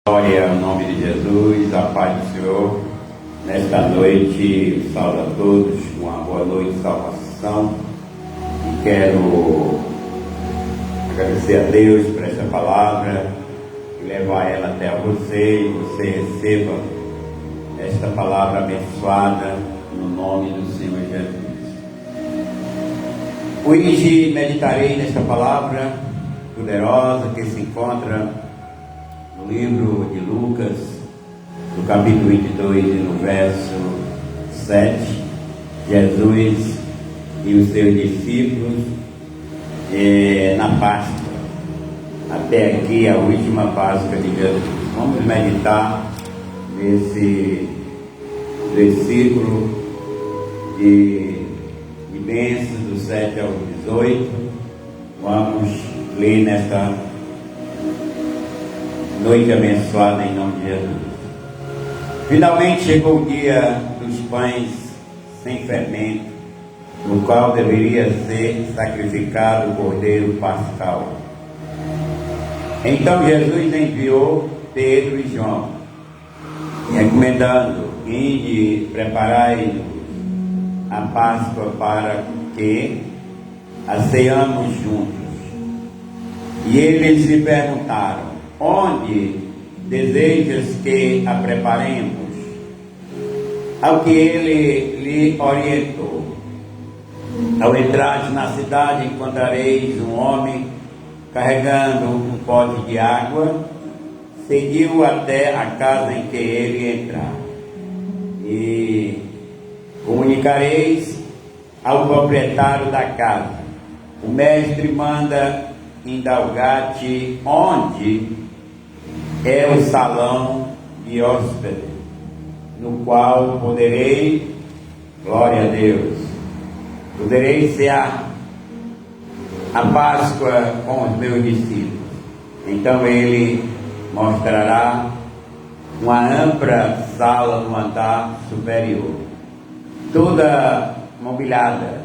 Glória ao nome de Jesus, a paz do Senhor. Nesta noite, saúdo a todos, uma boa noite de salvação. E quero agradecer a Deus por essa palavra e levar ela até você, e você receba esta palavra abençoada no nome do Senhor Jesus. Hoje meditarei nesta palavra poderosa que se encontra no livro de Lucas, no capítulo 22 e no verso 7, Jesus e os seus discípulos na Páscoa, até aqui a última Páscoa de Jesus. Vamos meditar nesse versículo de bênçãos do 7 ao 18. Vamos ler nesta noite abençoada em nome de Jesus. Finalmente chegou o dia dos pães sem fermento, no qual deveria ser sacrificado o cordeiro pascal. Então Jesus enviou Pedro e João, recomendando: ide, preparai-nos a Páscoa para que a ceamos juntos. E eles lhe perguntaram: onde desejas que a preparemos? Ao que ele lhe orientou: ao entrares na cidade encontrareis um homem carregando um pote de água. Seguiu até a casa em que ele entrar, e comunicareis ao proprietário da casa: o mestre manda indagar-te onde é o salão de hóspede, no qual poderei, glória a Deus, poderei cear a Páscoa com os meus discípulos. Então ele mostrará uma ampla sala no andar superior, toda mobiliada.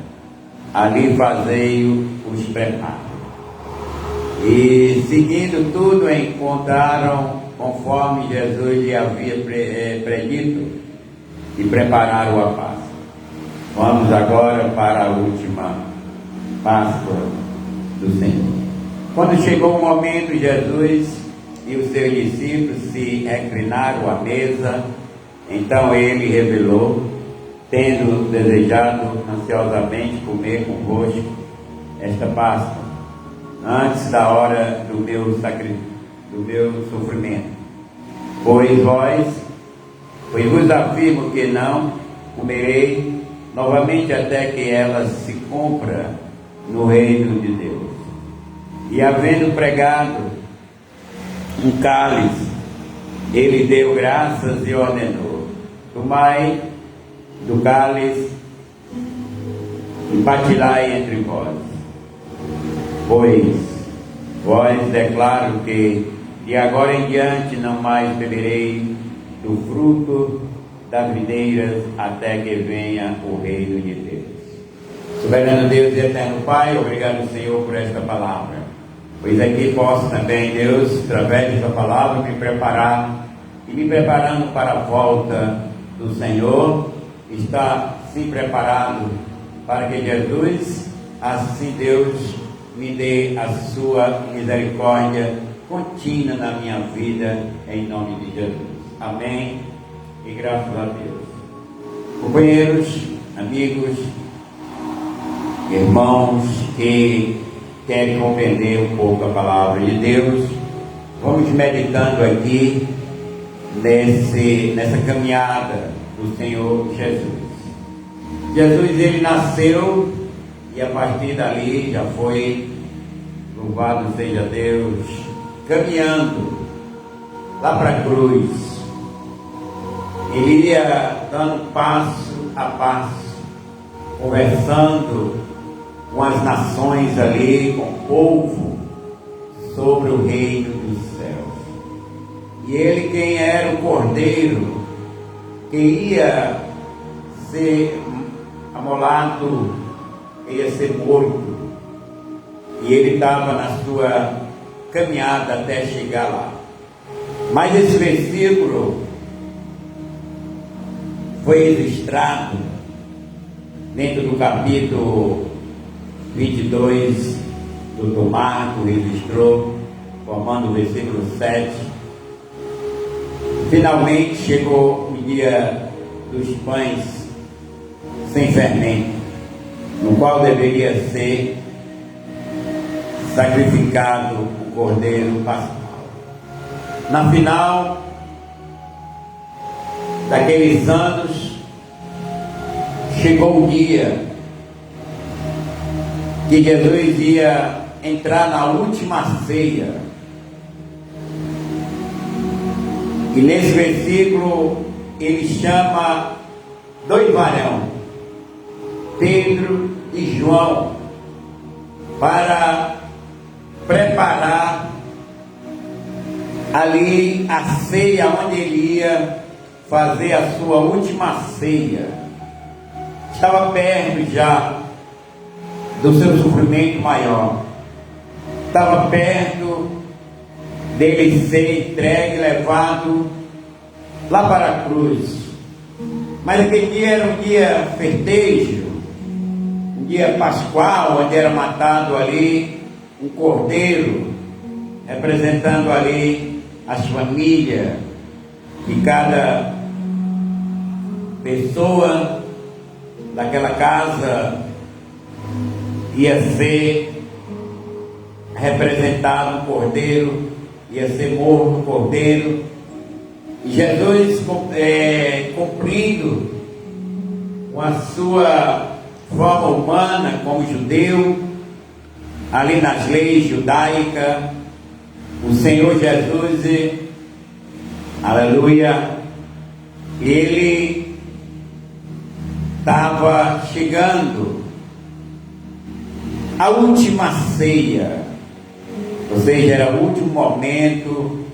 Ali fazei os preparos. E seguindo tudo, encontraram conforme Jesus lhe havia predito e prepararam a Páscoa. Vamos agora para a última Páscoa do Senhor. Quando chegou o momento, Jesus e os seus discípulos se reclinaram à mesa. Então ele revelou, tendo desejado ansiosamente comer convosco esta Páscoa, antes da hora do meu sofrimento. Pois vos afirmo que não comerei novamente até que ela se cumpra no reino de Deus. E havendo pregado um cálice, ele deu graças e ordenou: tomai do cálice e partilhai entre vós. Pois vós declaro que de agora em diante não mais beberei do fruto das videiras até que venha o reino de Deus. Soberano Deus e eterno Pai, obrigado, Senhor, por esta palavra. Pois aqui posso também, Deus, através dessa palavra, me preparar e me preparando para a volta do Senhor, está se preparado para que Jesus, assim Deus, me dê a sua misericórdia contínua na minha vida, em nome de Jesus. Amém e graças a Deus. Companheiros, amigos, irmãos que querem compreender um pouco a palavra de Deus, vamos meditando aqui nessa caminhada do Senhor Jesus. Jesus, ele nasceu e a partir dali já foi, louvado seja Deus, caminhando lá para a cruz. Ele ia dando passo a passo, conversando com as nações ali, com o povo, sobre o reino dos céus. E ele, quem era o cordeiro que ia ser amolado, ia ser morto, e ele estava na sua caminhada até chegar lá. Mas esse versículo foi registrado dentro do capítulo 22 do Marcos, registrou, formando o versículo 7. Finalmente chegou o dia dos pães sem fermento, no qual deveria ser sacrificado o cordeiro pascal. Na final daqueles anos, chegou o dia que Jesus ia entrar na última ceia. E nesse versículo ele chama dois varões, Pedro e João, para preparar ali a ceia, onde ele ia fazer a sua última ceia. Estava perto já do seu sofrimento maior, estava perto dele ser entregue, levado lá para a cruz. Mas aquele dia era um dia festejo, um dia pascual, onde era matado ali um cordeiro, representando ali as famílias de cada pessoa daquela casa. Ia ser representado um cordeiro, ia ser morto um cordeiro. E Jesus, cumprindo com a sua forma humana como judeu, ali nas leis judaicas, o Senhor Jesus, aleluia, ele estava chegando a última ceia, ou seja, era o último momento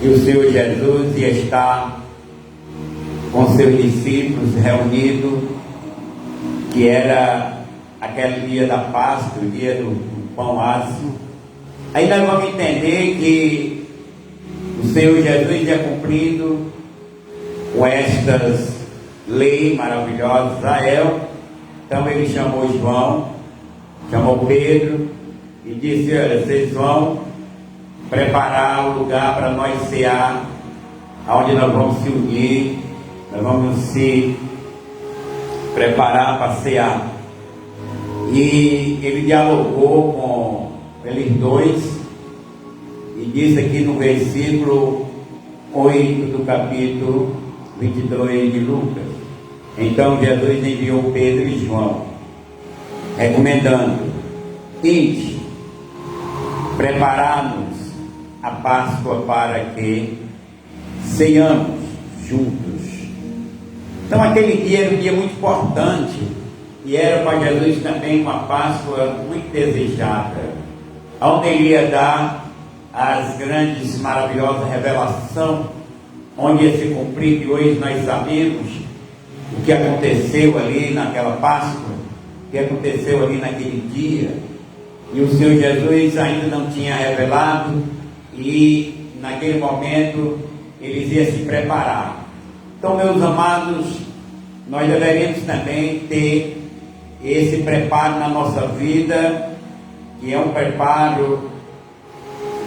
que o Senhor Jesus ia estar com seus discípulos reunidos, que era aquele dia da Páscoa, o dia do pão ácido. Aí nós vamos entender que o Senhor Jesus ia cumprindo com estas leis maravilhosas de Israel. Então ele chamou João, chamou Pedro e disse: olha, vocês vão preparar o lugar para nós cear, onde nós vamos se unir, nós vamos se preparar para cear. E ele dialogou com eles dois e disse aqui no versículo 8 do capítulo 22 de Lucas: então Jesus enviou Pedro e João, recomendando: ide, prepararmos a Páscoa para que ceiamos juntos. Então aquele dia era um dia muito importante, e era para Jesus também uma Páscoa muito desejada, onde ele ia dar as grandes, maravilhosas revelações, onde ia se cumprir, que hoje nós sabemos o que aconteceu ali naquela Páscoa, o que aconteceu ali naquele dia. E o Senhor Jesus ainda não tinha revelado, e naquele momento eles iam se preparar. Então, meus amados, nós deveríamos também ter esse preparo na nossa vida, que é um preparo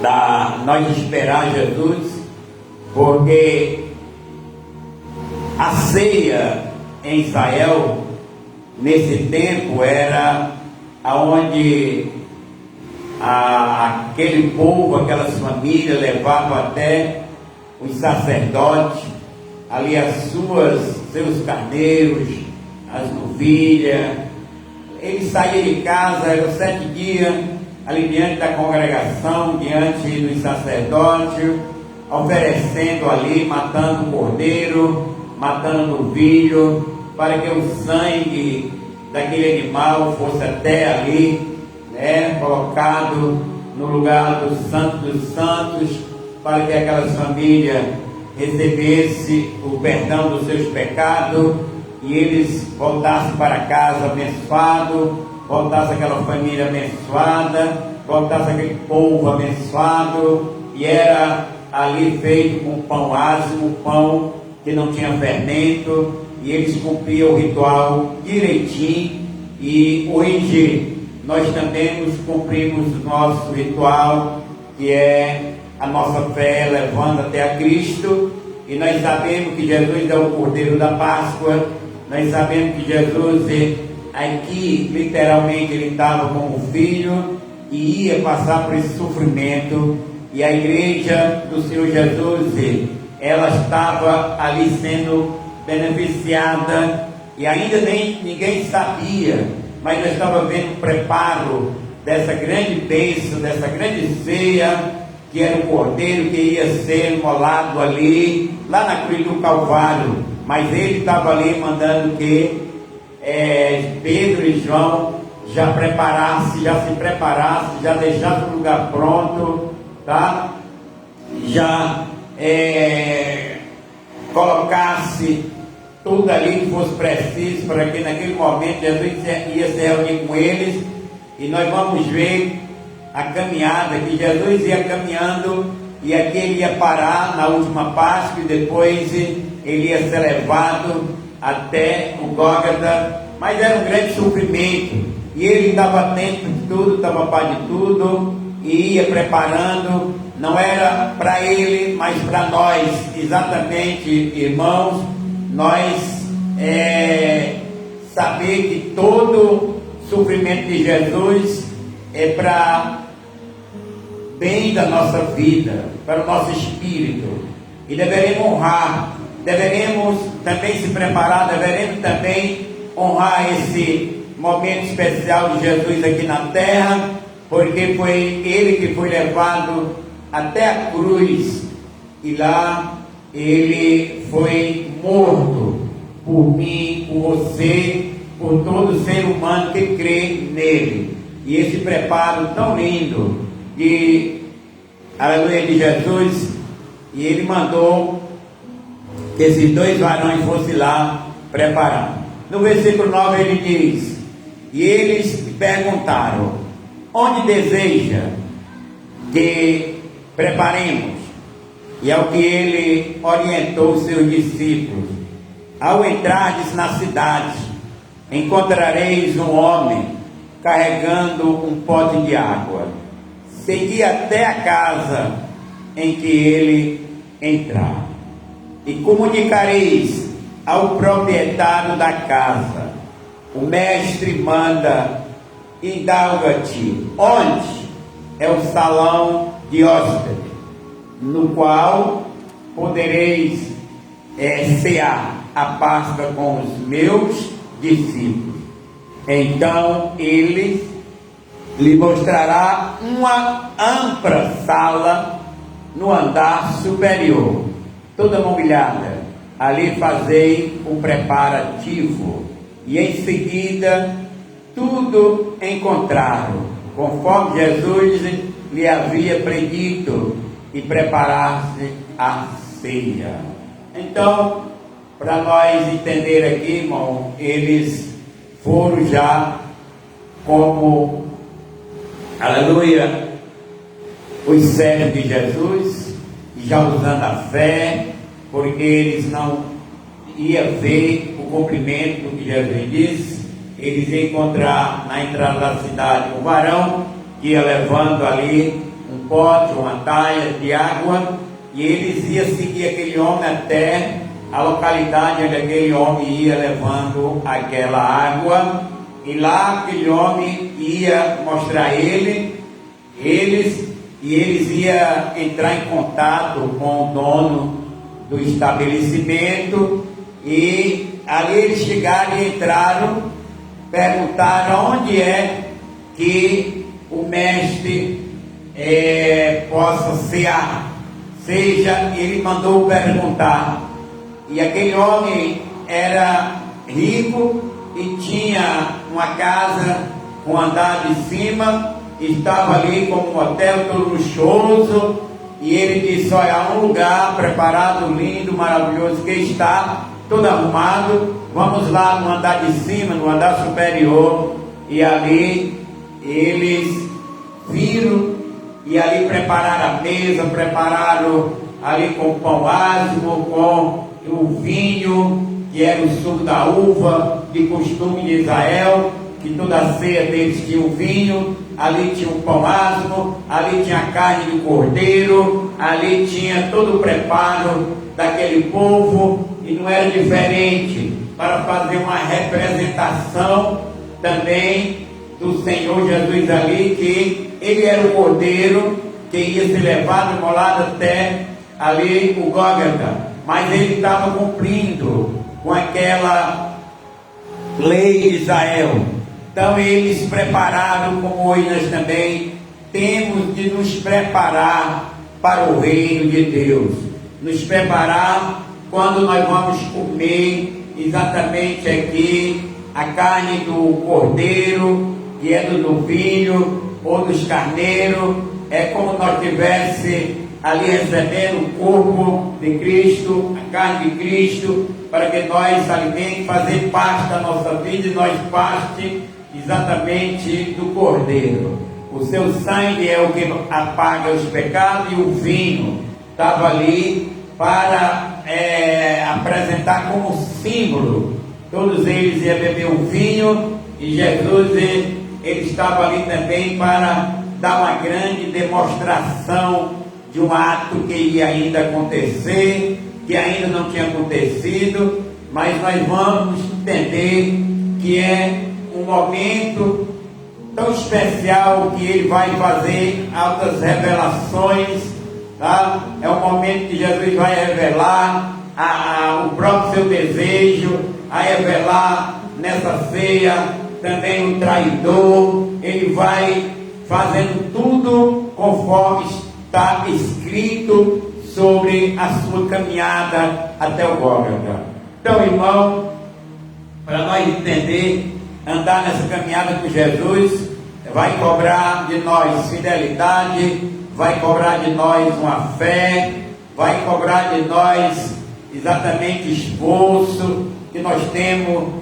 da nós esperar Jesus, porque a ceia em Israel nesse tempo era aonde aquele povo, aquelas famílias levavam até os sacerdotes ali seus carneiros, as novilhas. Eles saíam de casa, eram 7 dias ali diante da congregação, diante dos sacerdotes, oferecendo ali, matando o cordeiro, matando o novilho, para que o sangue daquele animal fosse até ali, colocado no lugar do Santo dos Santos, para que aquelas famílias recebessem o perdão dos seus pecados e eles voltassem para casa abençoado, voltasse aquela família abençoada, voltasse aquele povo abençoado. E era ali feito com pão ázimo, pão que não tinha fermento, e eles cumpriam o ritual direitinho. E hoje nós também cumprimos o nosso ritual, que é a nossa fé levando até a Cristo. E nós sabemos que Jesus é o Cordeiro da Páscoa. Nós sabemos que Jesus aqui literalmente ele estava como filho e ia passar por esse sofrimento. E a igreja do Senhor Jesus, ela estava ali sendo beneficiada, e ainda ninguém sabia, mas nós estávamos vendo o preparo dessa grande bênção, dessa grande ceia, que era o cordeiro que ia ser imolado ali, lá na cruz do Calvário. Mas ele estava ali mandando que Pedro e João já se preparasse, já deixasse o lugar pronto, tá? Já colocasse tudo ali que fosse preciso, para que naquele momento Jesus ia se reunir com eles. E nós vamos ver a caminhada, que Jesus ia caminhando, e aqui ele ia parar na última Páscoa, e depois ele ia ser levado até o Gólgota. Mas era um grande sofrimento, e ele estava atento de tudo, estava a par de tudo, e ia preparando. Não era para ele, mas para nós, exatamente, irmãos, nós saber que todo sofrimento de Jesus é para bem da nossa vida, para o nosso espírito, e deveremos honrar, deveremos também se preparar, deveremos também honrar esse momento especial de Jesus aqui na terra, porque foi ele que foi levado até a cruz, e lá ele foi morto por mim, por você, por todo ser humano que crê nele. E esse preparo tão lindo de aleluia de Jesus, e ele mandou que esses dois varões fossem lá preparar. No versículo 9 ele diz: e eles perguntaram: onde deseja que preparemos? E ao que ele orientou os seus discípulos: ao entrardes na cidade, encontrareis um homem carregando um pote de água. Segui até a casa em que ele entrar, e comunicareis ao proprietário da casa: o mestre manda, indaga-te onde é o salão de hóspede, no qual podereis cear a Páscoa com os meus discípulos. Então ele lhe mostrará uma ampla sala no andar superior, toda mobiliada. Ali fazei o preparativo, e em seguida tudo encontraram, conforme Jesus lhe havia predito, e preparasse a ceia. Então, para nós entender aqui, irmão, eles foram já como, aleluia, os servos de Jesus, já usando a fé, porque eles não iam ver o cumprimento do que Jesus disse. Eles iam encontrar na entrada da cidade um varão que ia levando ali um pote, uma talha de água, e eles iam seguir aquele homem até a localidade onde aquele homem ia levando aquela água, e lá aquele homem ia mostrar eles iam entrar em contato com o dono do estabelecimento, e ali eles chegaram e entraram, perguntaram onde é que o mestre possa cear. Seja, ele mandou perguntar, e aquele homem era rico e tinha uma casa com andar de cima, estava ali como um hotel todo luxuoso, e ele disse: olha, há um lugar preparado, lindo, maravilhoso, que está todo arrumado, vamos lá no andar de cima, no andar superior. E ali eles viram, e ali prepararam a mesa, prepararam ali com o pão ázimo, com o vinho, que era o suco da uva, de costume de Israel, que toda ceia deles tinha o vinho, ali tinha o pão ázimo, ali tinha a carne do cordeiro, ali tinha todo o preparo daquele povo, e não era diferente, para fazer uma representação também do Senhor Jesus ali, que ele era o cordeiro que ia ser levado e molado até ali o Gólgota, mas ele estava cumprindo com aquela lei de Israel. Então eles prepararam, como hoje nós também temos de nos preparar para o reino de Deus, nos preparar quando nós vamos comer exatamente aqui a carne do cordeiro, que é do novilho ou dos carneiros, é como nós tivesse ali recebendo o corpo de Cristo, a carne de Cristo, para que nós alimente, fazer parte da nossa vida, e nós parte exatamente do cordeiro. O seu sangue é o que apaga os pecados, e o vinho estava ali para apresentar como símbolo. Todos eles iam beber o vinho, e Jesus ele estava ali também para dar uma grande demonstração de um ato que ia ainda acontecer, que ainda não tinha acontecido, mas nós vamos entender que é um momento tão especial que ele vai fazer altas revelações, tá? É um momento que Jesus vai revelar o próprio seu desejo, a revelar nessa ceia também o traidor. Ele vai fazendo tudo conforme está escrito sobre a sua caminhada até o Gólgota. Então, irmão, para nós entender, andar nessa caminhada com Jesus, vai cobrar de nós fidelidade, vai cobrar de nós uma fé, vai cobrar de nós exatamente esforço que nós temos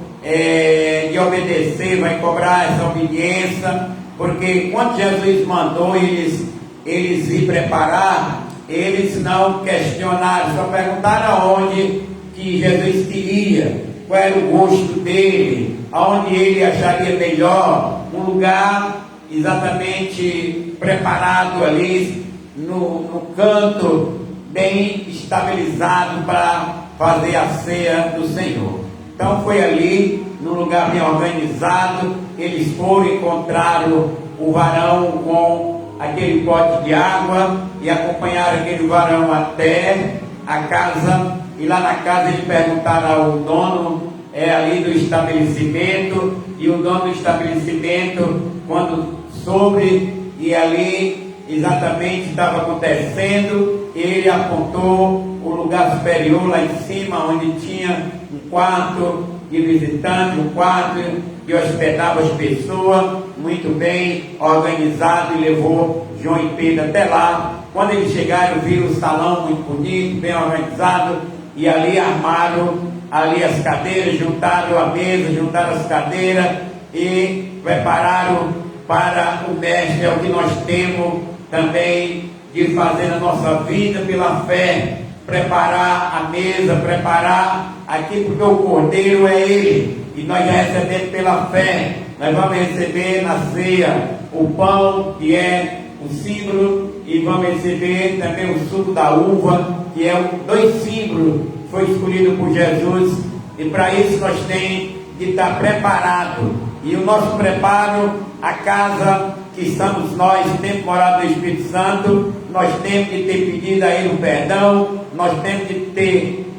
de obedecer, vai cobrar essa obediência, porque quando Jesus mandou eles se preparar, eles não questionaram, só perguntaram aonde que Jesus queria, qual era o gosto dele, aonde ele acharia melhor, um lugar exatamente preparado ali no canto, bem estabilizado para fazer a ceia do Senhor. Então foi ali, num lugar bem organizado, eles foram e encontraram o varão com aquele pote de água, e acompanharam aquele varão até a casa, e lá na casa eles perguntaram ao dono ali do estabelecimento, e o dono do estabelecimento, quando soube, e ali exatamente estava acontecendo, ele apontou o lugar superior lá em cima, onde tinha um quarto de visitante, um quarto que hospedava as pessoas, muito bem organizado, e levou João e Pedro até lá. Quando eles chegaram, viram o salão muito bonito, bem organizado, e ali armaram ali as cadeiras, juntaram a mesa, juntaram as cadeiras e prepararam para o mestre. É o que nós temos também de fazer na nossa vida pela fé, preparar a mesa, preparar aqui, porque o cordeiro é ele, e nós já recebemos pela fé. Nós vamos receber na ceia o pão, que é o símbolo, e vamos receber também o suco da uva, que é dois símbolos que foi escolhido por Jesus, e para isso nós temos de estar preparado. E o nosso preparo, a casa que estamos nós, temos morado no Espírito Santo, nós temos de ter pedido a Ele o perdão, nós temos de ter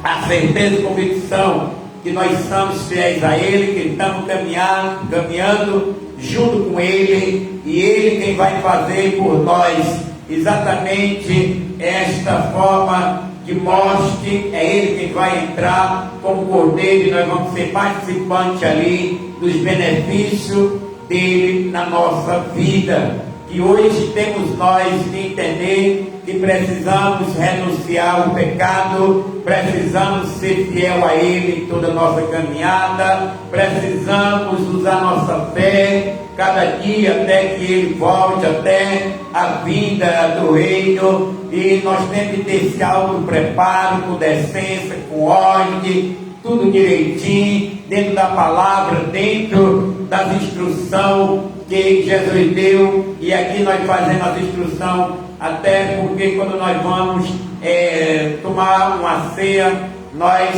a certeza e convicção que nós somos fiéis a Ele, que estamos caminhando junto com Ele, e Ele quem vai fazer por nós exatamente esta forma de morte. É Ele quem vai entrar como cordeiro, e nós vamos ser participantes ali dos benefícios dele na nossa vida. Que hoje temos nós de entender que precisamos renunciar ao pecado, precisamos ser fiel a Ele em toda a nossa caminhada, precisamos usar nossa fé cada dia até que Ele volte, até a vinda do reino e nós temos que ter esse auto-preparo, com decência, com ordem, tudo direitinho, dentro da palavra, dentro das instruções que Jesus deu. E aqui nós fazemos as instruções, até porque quando nós vamos tomar uma ceia, nós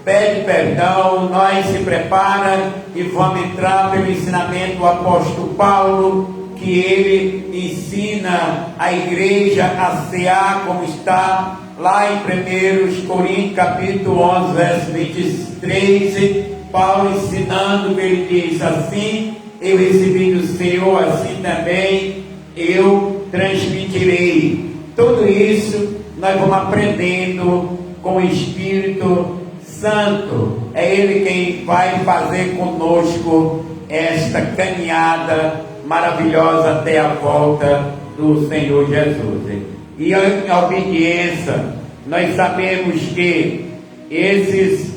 pede perdão, nós se prepara e vamos entrar pelo ensinamento do apóstolo Paulo, que ele ensina a igreja a cear, como está lá em 1 Coríntios capítulo 11, verso 23, Paulo ensinando, que ele diz assim: eu recebi do Senhor, assim também eu transmitirei. Tudo isso nós vamos aprendendo com o Espírito Santo. É Ele quem vai fazer conosco esta caminhada maravilhosa até a volta do Senhor Jesus. E em obediência, nós sabemos que esses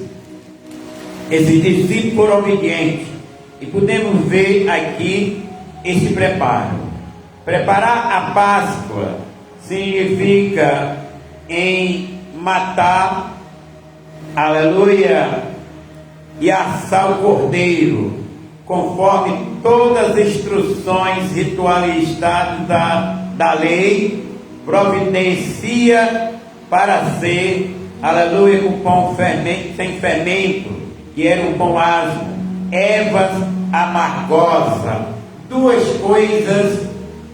discípulos foram obedientes, e podemos ver aqui esse preparo. Preparar a Páscoa significa em matar, aleluia, e assar o cordeiro, conforme todas as instruções ritualizadas da lei, providencia para ser, aleluia, o pão sem fermento, que era um pão asmo, ervas amargosas, duas coisas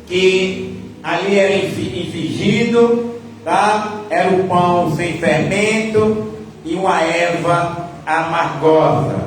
que ali eram exigido, tá? Era o pão sem fermento e uma erva amargosa.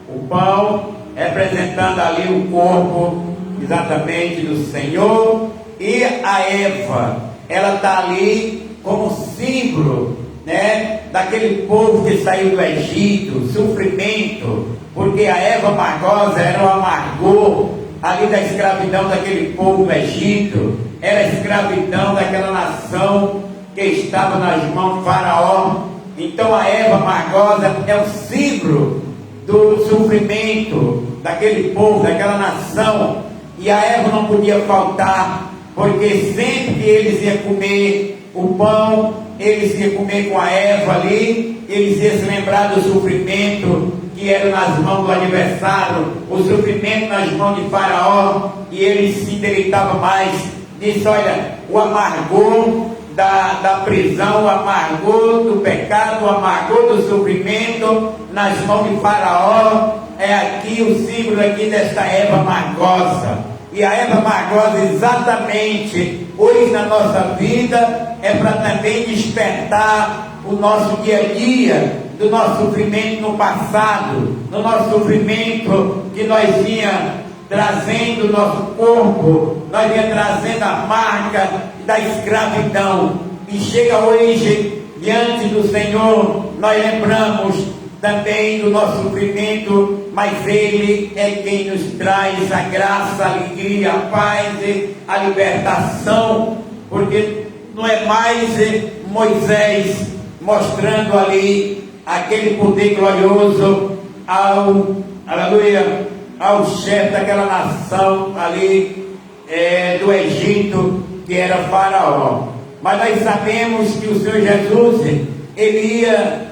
O pão representando ali o corpo exatamente do Senhor, e a erva, ela está ali como símbolo, né, daquele povo que saiu do Egito, sofrimento, porque a erva amargosa era o amargor ali da escravidão daquele povo do Egito, era a escravidão daquela nação que estava nas mãos de Faraó. Então a erva amargosa é o símbolo do sofrimento daquele povo, daquela nação, e a erva não podia faltar, porque sempre que eles iam comer o pão, eles iam comer com a erva ali, eles iam se lembrar do sofrimento que era nas mãos do adversário, o sofrimento nas mãos de Faraó, e eles se deleitavam mais. Disse: olha, o amargor da prisão, o amargor do pecado, o amargor do sofrimento nas mãos de Faraó, é aqui o símbolo aqui desta erva amargosa. E a erva amargosa, exatamente hoje na nossa vida, é para também despertar o nosso dia a dia, do nosso sofrimento no passado, do nosso sofrimento que nós vinha trazendo o nosso corpo, nós vinha trazendo a marca da escravidão, e chega hoje diante do Senhor, nós lembramos também do nosso sofrimento, mas Ele é quem nos traz a graça, a alegria, a paz, a libertação, porque não é mais Moisés mostrando ali aquele poder glorioso aleluia, ao chefe daquela nação ali do Egito, que era Faraó. Mas nós sabemos que o Senhor Jesus, Ele ia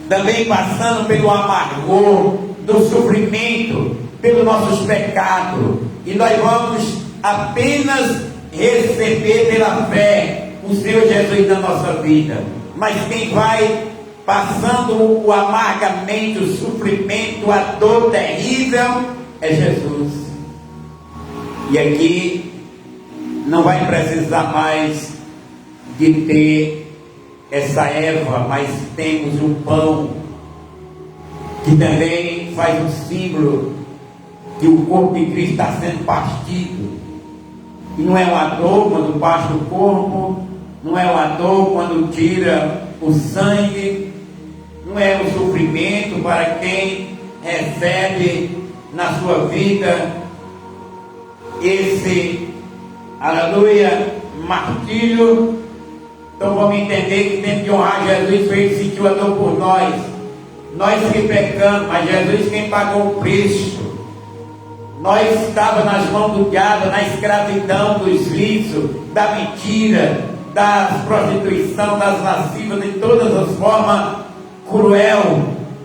também passando pelo amargor do sofrimento, pelos nossos pecados, e nós vamos apenas receber pela fé o Senhor Jesus na nossa vida. Mas quem vai passando o amargamento, o sofrimento, a dor terrível, é Jesus. E aqui não vai precisar mais de ter essa erva, mas temos um pão, que também faz o símbolo que o corpo de Cristo está sendo partido. E não é uma dor quando parte o corpo, não é uma dor quando tira o sangue, não é um sofrimento para quem recebe na sua vida esse, aleluia, martírio. Então vamos entender que temos que honrar Jesus, foi Ele que sentiu a dor por nós. Nós que pecamos, mas Jesus quem pagou o preço. Nós estávamos nas mãos do diabo, na escravidão dos vícios, da mentira, da prostituição, das lascivas, de todas as formas cruel.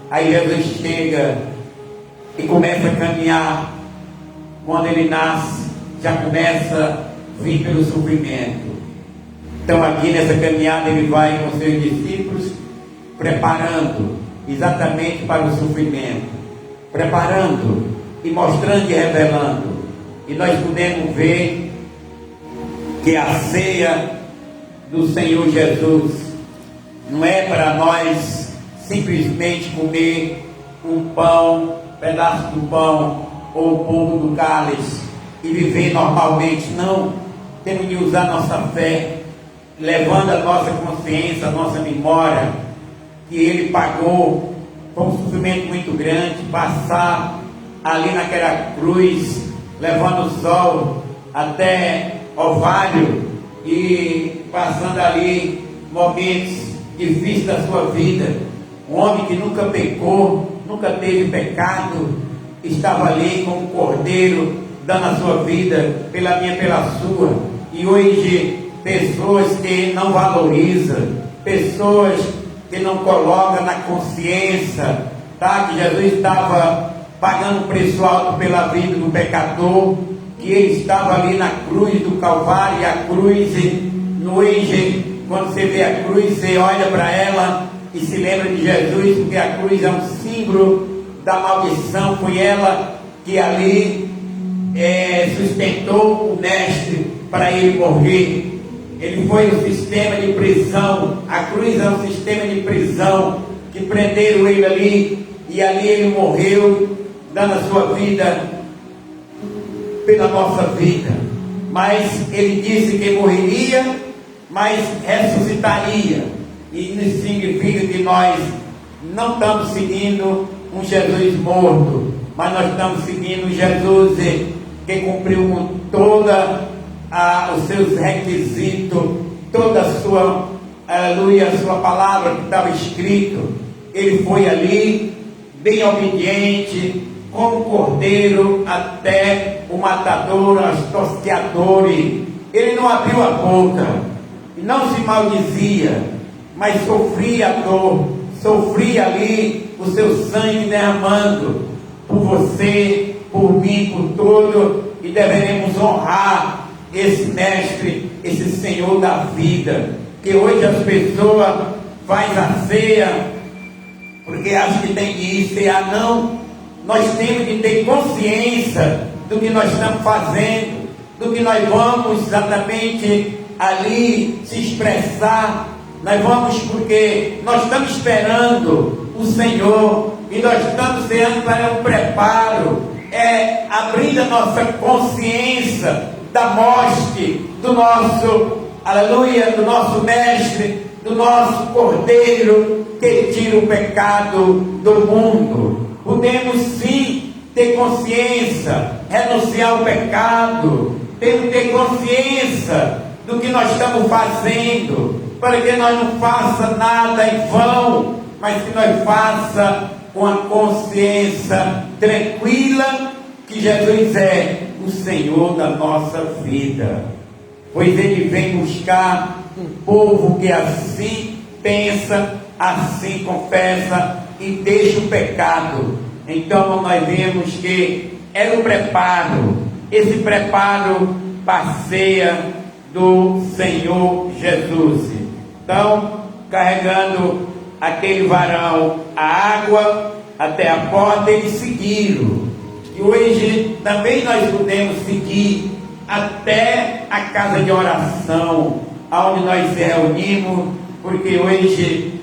Aí Jesus chega e começa a caminhar. Quando ele nasce, já começa a vir pelo sofrimento. Então aqui nessa caminhada ele vai com seus discípulos, preparando exatamente para o sofrimento, preparando e mostrando e revelando. E nós podemos ver que a ceia do Senhor Jesus não é para nós simplesmente comer um pão, pedaço do pão ou um pouco do cálice e viver normalmente. Não, temos de usar nossa fé, levando a nossa consciência, a nossa memória, que Ele pagou. Foi um sofrimento muito grande, passar ali naquela cruz, levando o sol até Ovário e passando ali momentos difíceis da sua vida. Um homem que nunca pecou, nunca teve pecado, estava ali como um cordeiro, dando a sua vida pela minha, pela sua. E hoje pessoas que não valorizam, pessoas que não colocam na consciência, tá? Que Jesus estava pagando um preço alto pela vida do pecador, que ele estava ali na cruz do Calvário. E a cruz, hoje, quando você vê a cruz, você olha para ela e se lembra de Jesus, porque a cruz é um símbolo da maldição. Foi ela que ali sustentou o mestre para ele morrer. Ele foi um sistema de prisão. A cruz é um sistema de prisão que prenderam ele ali, e ali ele morreu, dando a sua vida pela nossa vida. Mas ele disse que morreria, mas ressuscitaria. E isso significa que nós não estamos seguindo um Jesus morto, mas nós estamos seguindo um Jesus que cumpriu com toda os seus requisitos, toda a sua, aleluia, a sua palavra que estava escrito. Ele foi ali, bem obediente, como cordeiro até o matador, as tosqueadores. Ele não abriu a boca, não se maldizia, mas sofria a dor, sofria ali o seu sangue derramando por você, por mim, por todo. E deveremos honrar esse mestre, esse Senhor da vida. Que hoje as pessoas fazem a ceia porque acham que tem que ir cear. Não, nós temos que ter consciência do que nós estamos fazendo, do que nós vamos exatamente ali se expressar. Nós vamos porque nós estamos esperando o Senhor, e nós estamos sendo para um preparo, abrindo a nossa consciência da morte do nosso, aleluia, do nosso mestre, do nosso cordeiro que tira o pecado do mundo. Podemos sim ter consciência, renunciar ao pecado, temos que ter consciência do que nós estamos fazendo, para que nós não faça nada em vão, mas que nós faça com a consciência tranquila que Jesus é o Senhor da nossa vida. Pois Ele vem buscar um povo que assim pensa, assim confessa e deixa o pecado. Então nós vemos que era o preparo, esse preparo passeia do Senhor Jesus. Então, carregando aquele varão a água até a porta, eles seguiram. E hoje também nós podemos seguir até a casa de oração, onde nós se reunimos, porque hoje,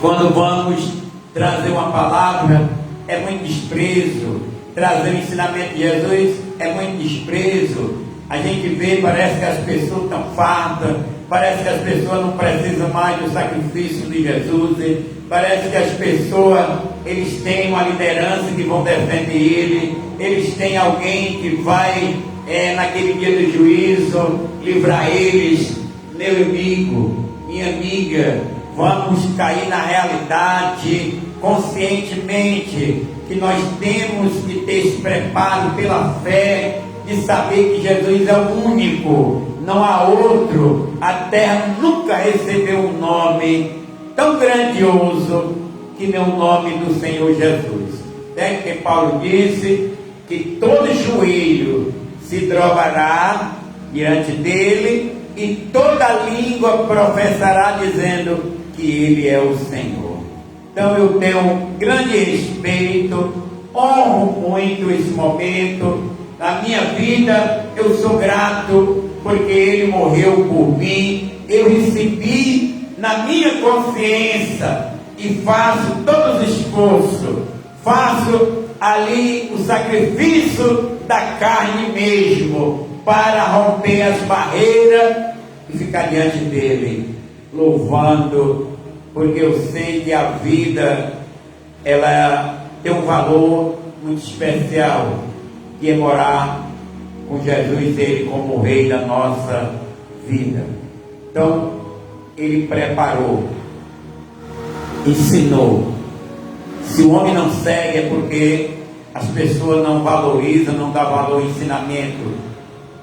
quando vamos trazer uma palavra, é muito desprezo. Trazer o ensinamento de Jesus é muito desprezo. A gente vê, parece que as pessoas estão fartas, parece que as pessoas não precisam mais do sacrifício de Jesus, parece que as pessoas, eles têm uma liderança que vão defender ele, eles têm alguém que vai, naquele dia do juízo, livrar eles. Meu amigo, minha amiga, vamos cair na realidade, conscientemente, que nós temos que ter esse preparo pela fé, de saber que Jesus é o único, não há outro a terra nunca recebeu um nome tão grandioso que nem o nome do Senhor Jesus. Até que Paulo disse que todo joelho se dobrará diante dele e toda língua professará dizendo que ele é o Senhor. Então eu tenho um grande respeito, honro muito esse momento. Na minha vida eu sou grato porque ele morreu por mim. Eu recebi na minha consciência e faço todo o esforço, faço ali o sacrifício da carne mesmo, para romper as barreiras e ficar diante dele, louvando, porque eu sei que a vida, ela tem um valor muito especial, que é morar com Jesus, ele como rei da nossa vida. Então, ele preparou, ensinou. Se o homem não segue é porque as pessoas não valorizam, não dão valor ao ensinamento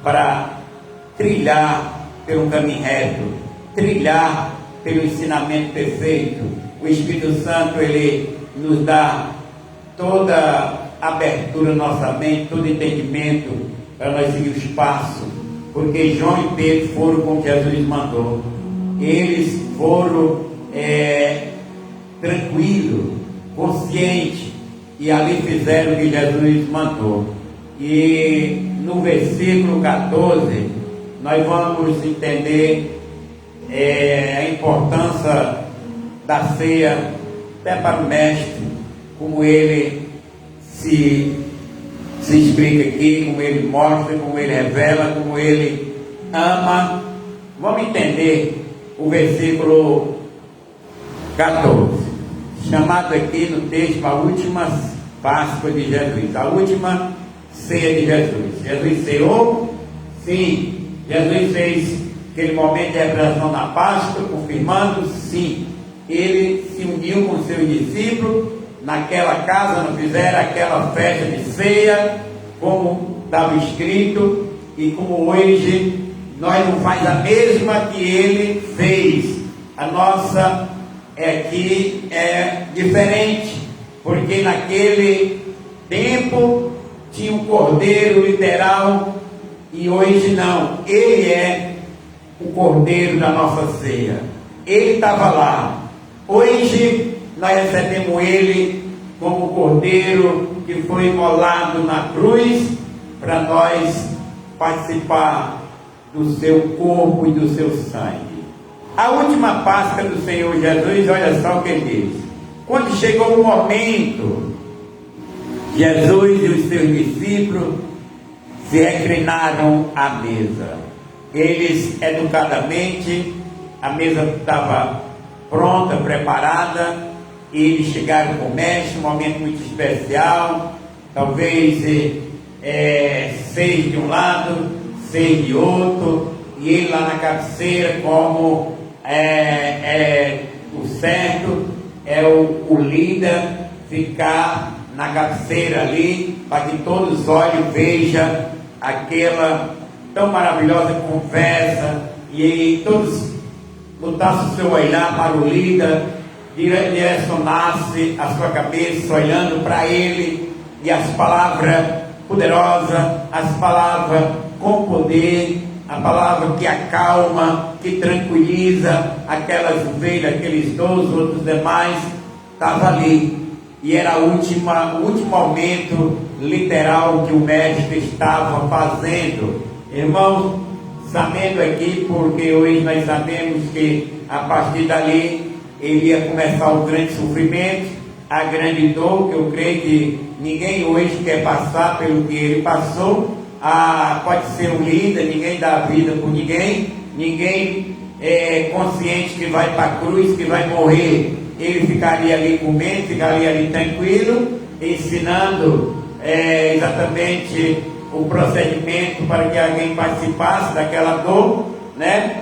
para trilhar pelo caminho reto, trilhar pelo ensinamento perfeito. O Espírito Santo, ele nos dá toda abertura na nossa mente, todo entendimento para nós seguir os passos, porque João e Pedro foram como Jesus mandou. Eles foram tranquilos, conscientes, e ali fizeram o que Jesus mandou. E no versículo 14 nós vamos entender a importância da ceia, até para o mestre, como ele se explica aqui, como ele mostra, como ele revela, como ele ama. Vamos entender o versículo 14, chamado aqui no texto a última Páscoa de Jesus, a última ceia de Jesus. Jesus ceou? Sim. Jesus fez aquele momento de revelação da Páscoa, confirmando? Sim. Ele se uniu com seus discípulos naquela casa, não fizeram aquela festa de ceia, como estava escrito, e como hoje nós não faz a mesma que ele fez. A nossa aqui é diferente, porque naquele tempo tinha um cordeiro literal, e hoje não. Ele é o cordeiro da nossa ceia. Ele estava lá. Hoje nós recebemos ele como cordeiro que foi imolado na cruz, para nós participar do seu corpo e do seu sangue. A última Páscoa do Senhor Jesus, olha só o que ele diz. Quando chegou o momento, Jesus e os seus discípulos se reclinaram à mesa. Eles, educadamente, a mesa estava pronta, preparada, e eles chegaram com o mestre, um momento muito especial, talvez 6 de um lado, 6 de outro, e ele lá na cabeceira, como o certo é o líder ficar na cabeceira ali, para que todos os olhos vejam aquela tão maravilhosa conversa, e todos botassem o seu olhar para o líder, direcionasse a sua cabeça olhando para ele, e as palavras poderosas, as palavras com poder, a palavra que acalma, que tranquiliza aquelas ovelhas, aqueles 12, outros demais, estava ali. E era o último momento literal que o mestre estava fazendo. Irmãos, sabendo aqui, porque hoje nós sabemos que a partir dali ele ia começar o grande sofrimento, a grande dor, que eu creio que ninguém hoje quer passar pelo que ele passou. Pode ser um líder, ninguém dá a vida por ninguém, ninguém é consciente que vai para a cruz, que vai morrer. Ele ficaria ali comendo, ficaria ali tranquilo, ensinando exatamente o procedimento para que alguém participasse daquela dor, né?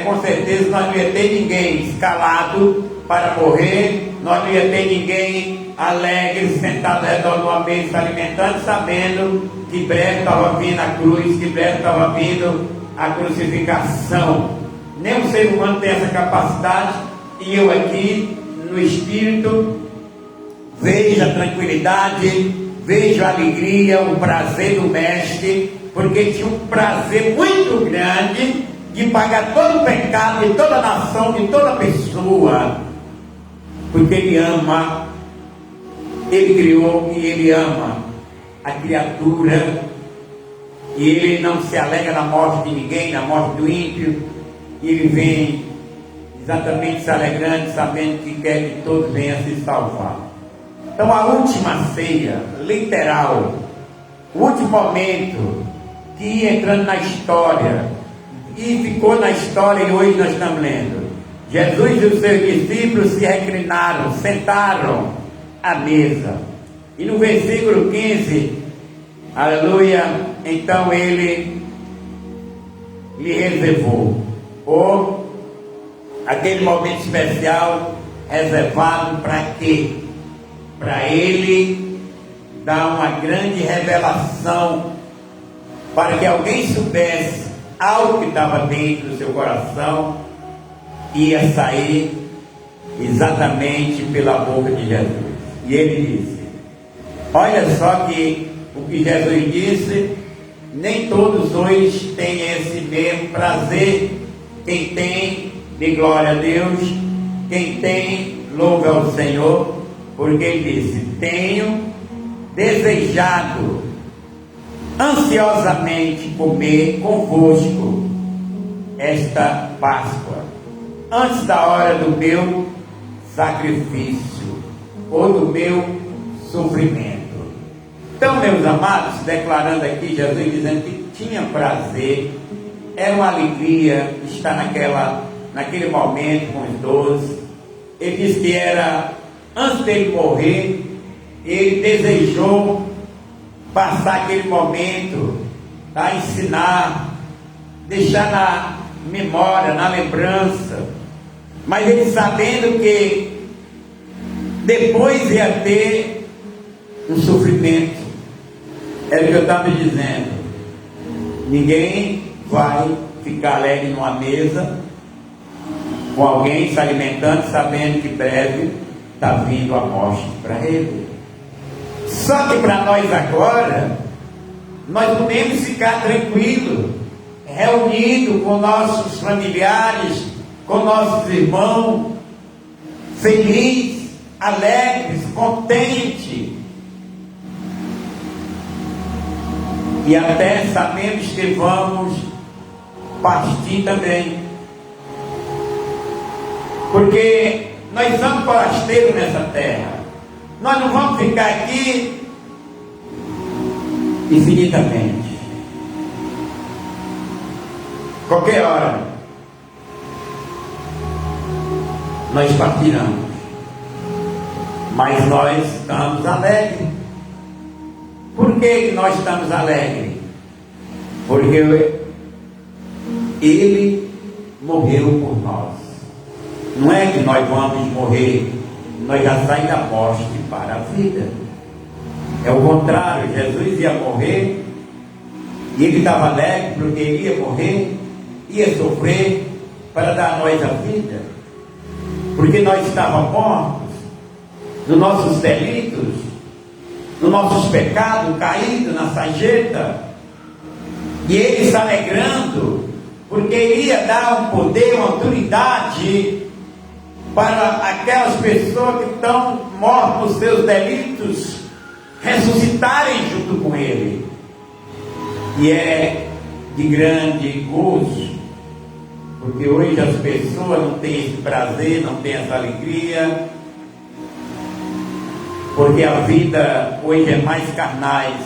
Com certeza nós não ia ter ninguém escalado para morrer, nós não ia ter ninguém alegre, sentado ao redor de uma mesa, se alimentando, sabendo que breve estava vindo a cruz, que breve estava vindo a crucificação. Nem o ser humano tem essa capacidade. E eu aqui, no Espírito, vejo a tranquilidade, vejo a alegria, o prazer do Mestre, porque tinha um prazer muito grande de pagar todo o pecado de toda a nação, de toda pessoa, porque Ele ama, Ele criou e Ele ama a criatura, e Ele não se alegra na morte de ninguém, na morte do ímpio, e Ele vem exatamente se alegrando, sabendo que quer que todos venham se salvar. Então a última ceia, literal, o último momento que ia entrando na história, e ficou na história, e hoje nós estamos lendo. Jesus e os seus discípulos se reclinaram, sentaram à mesa. E no versículo 15, aleluia, então Ele lhe reservou, ou aquele momento especial reservado para quê? Para Ele dar uma grande revelação, para que alguém soubesse algo que estava dentro do seu coração, ia sair exatamente pela boca de Jesus. E Ele disse, olha só que o que Jesus disse, nem todos hoje têm esse mesmo prazer. Quem tem, de glória a Deus, quem tem, louva ao Senhor, porque Ele disse, tenho desejado ansiosamente comer convosco esta Páscoa, antes da hora do meu sacrifício, ou do meu sofrimento. Então, meus amados, declarando aqui, Jesus dizendo que tinha prazer, era uma alegria estar naquele momento com os 12. Ele disse que era, antes dele morrer, ele desejou passar aquele momento, a ensinar, deixar na memória, na lembrança, mas ele sabendo que depois ia ter um sofrimento. Era o que eu estava dizendo. Ninguém vai ficar alegre numa mesa com alguém se alimentando, sabendo que breve está vindo a morte para ele. Só que para nós agora, nós podemos ficar tranquilos, reunidos com nossos familiares, com nossos irmãos, felizes, alegres, contentes. E até sabemos que vamos partir também. Porque nós somos forasteiros nessa terra. Nós não vamos ficar aqui infinitamente. Qualquer hora nós partiremos. Mas nós estamos alegres. Por que nós estamos alegres? Porque Ele morreu por nós. Não é que nós vamos morrer, nós já saímos da morte para a vida. É o contrário, Jesus ia morrer e Ele estava alegre porque Ele ia morrer, ia sofrer para dar a nós a vida. Porque nós estávamos mortos nos nossos delitos, nos nossos pecados, caídos na sarjeta, e Ele está alegrando, porque Ele ia dar um poder, uma autoridade para aquelas pessoas que estão mortas nos seus delitos, ressuscitarem junto com Ele. E é de grande gozo, porque hoje as pessoas não têm esse prazer, não têm essa alegria, porque a vida hoje é mais carnais.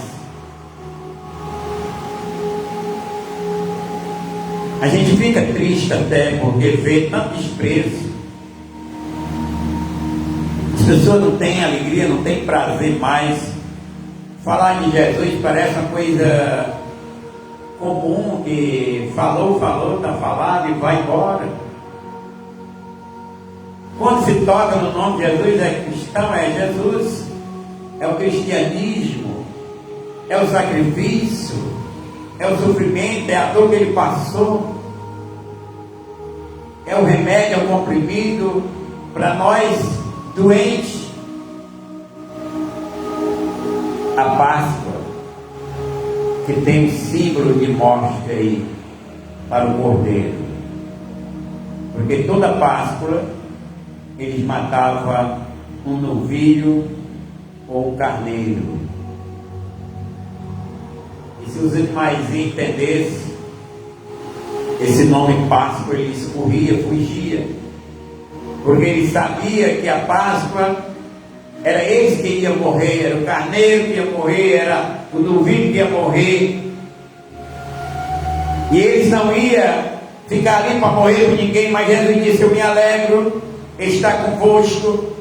A gente fica triste até porque vê tanto desprezo. As pessoas não têm alegria, não têm prazer mais. Falar de Jesus parece uma coisa comum, que falou, está falado e vai embora. Quando se toca no nome de Jesus, é cristão, é Jesus, é o cristianismo, é o sacrifício, é o sofrimento, é a dor que Ele passou. é o remédio, é o comprimido para nós doentes. A Páscoa, que tem um símbolo de morte aí para o Cordeiro, porque toda Páscoa eles matavam um novilho ou um carneiro. E se os animais entendessem esse nome Páscoa, eles corriam, fugiam, porque eles sabiam que a Páscoa era eles que iam morrer, era o carneiro que ia morrer, era o novilho que ia morrer, e eles não iam ficar ali para morrer por ninguém. Mas Jesus disse: eu me alegro, Ele está convosco.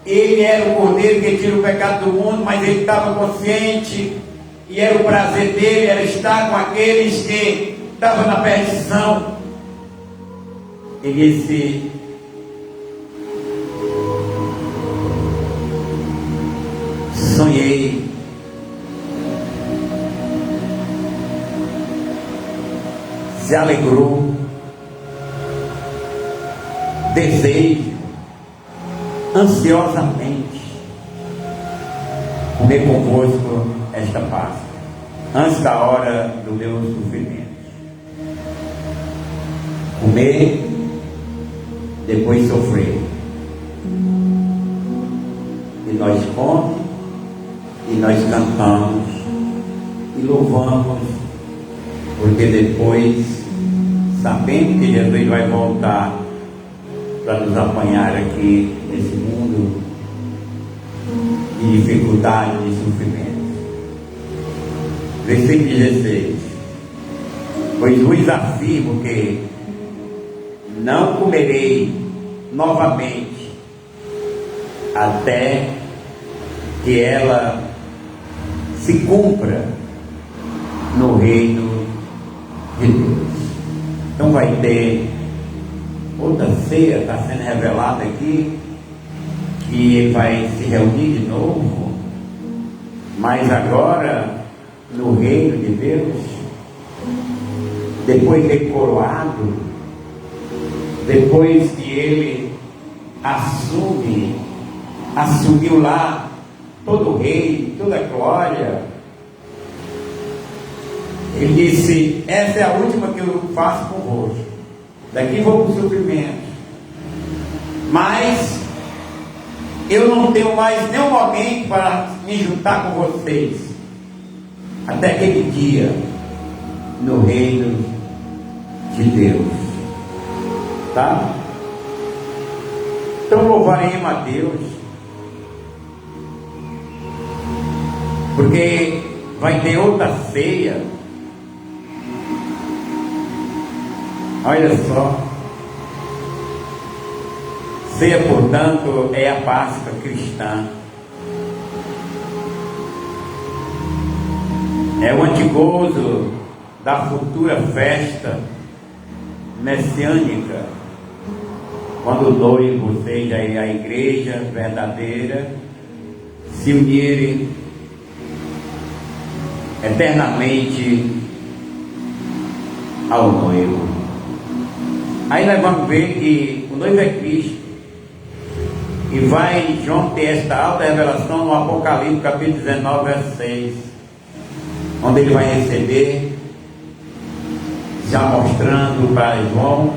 Ele era o Cordeiro que tira o pecado do mundo, mas ele estava consciente, e era o prazer dele, era estar com aqueles que estavam na perdição. Ele disse: sonhei se alegrou, desejo ansiosamente comer convosco esta Páscoa, antes da hora do meu sofrimento. Comer, depois sofrer. E nós comemos, e nós cantamos, e louvamos, porque depois sabendo que Jesus vai voltar para nos apanhar aqui nesse mundo de dificuldade e de sofrimento. Versículo 16: pois vos afirmo que não comerei novamente até que ela se cumpra no reino de Deus. Então vai ter outra ceia, está sendo revelada aqui, que ele vai se reunir de novo, mas agora no reino de Deus, depois de coroado, depois que ele assumiu lá todo o rei, toda a glória. Ele disse: essa é a última que eu faço convosco, daqui vou para o sofrimento, mas eu não tenho mais nenhum momento para me juntar com vocês, até aquele dia no reino de Deus. Tá? Então louvaremos a Deus, porque vai ter outra ceia. Olha só, ceia, portanto, é a Páscoa cristã, é o antigozo da futura festa messiânica, quando o noivo, ou seja, a igreja verdadeira, se unirem eternamente ao noivo. Aí nós vamos ver que o noivo é Cristo, e vai João ter esta alta revelação no Apocalipse capítulo 19 verso 6, onde ele vai receber, já mostrando para João,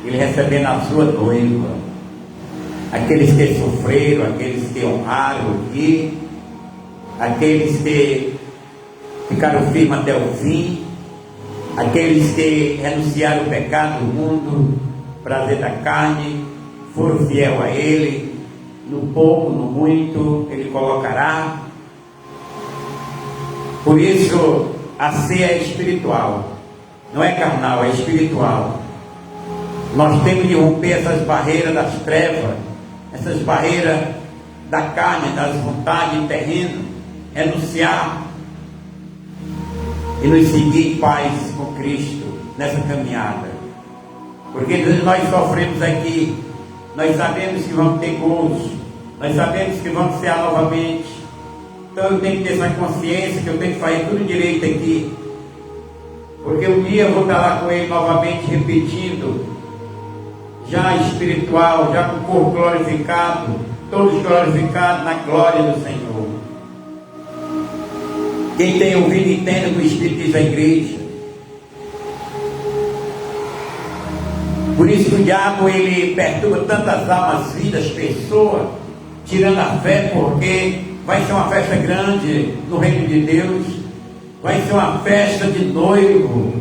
ele recebendo a sua noiva, aqueles que sofreram, aqueles que honraram aqui, aqueles que ficaram firmes até o fim, aqueles que renunciaram o pecado do mundo, prazer da carne, foram fiel a Ele, no pouco, no muito, Ele colocará. Por isso, a ceia é espiritual, não é carnal, é espiritual. Nós temos de romper essas barreiras das trevas, essas barreiras da carne, das vontades terrenas, renunciar e nos seguir em paz com Cristo nessa caminhada, porque nós sofremos aqui, nós sabemos que vamos ter gozo, nós sabemos que vamos ser novamente. Então eu tenho que ter essa consciência que eu tenho que fazer tudo direito aqui, porque um dia eu vou estar lá com Ele novamente repetindo: já espiritual, já com o corpo glorificado, todos glorificados na glória do Senhor. Quem tem ouvido, entenda o que o Espírito diz à igreja. Por isso que o diabo, ele perturba tantas almas, vidas, pessoas, tirando a fé, porque vai ser uma festa grande no reino de Deus, vai ser uma festa de noivo,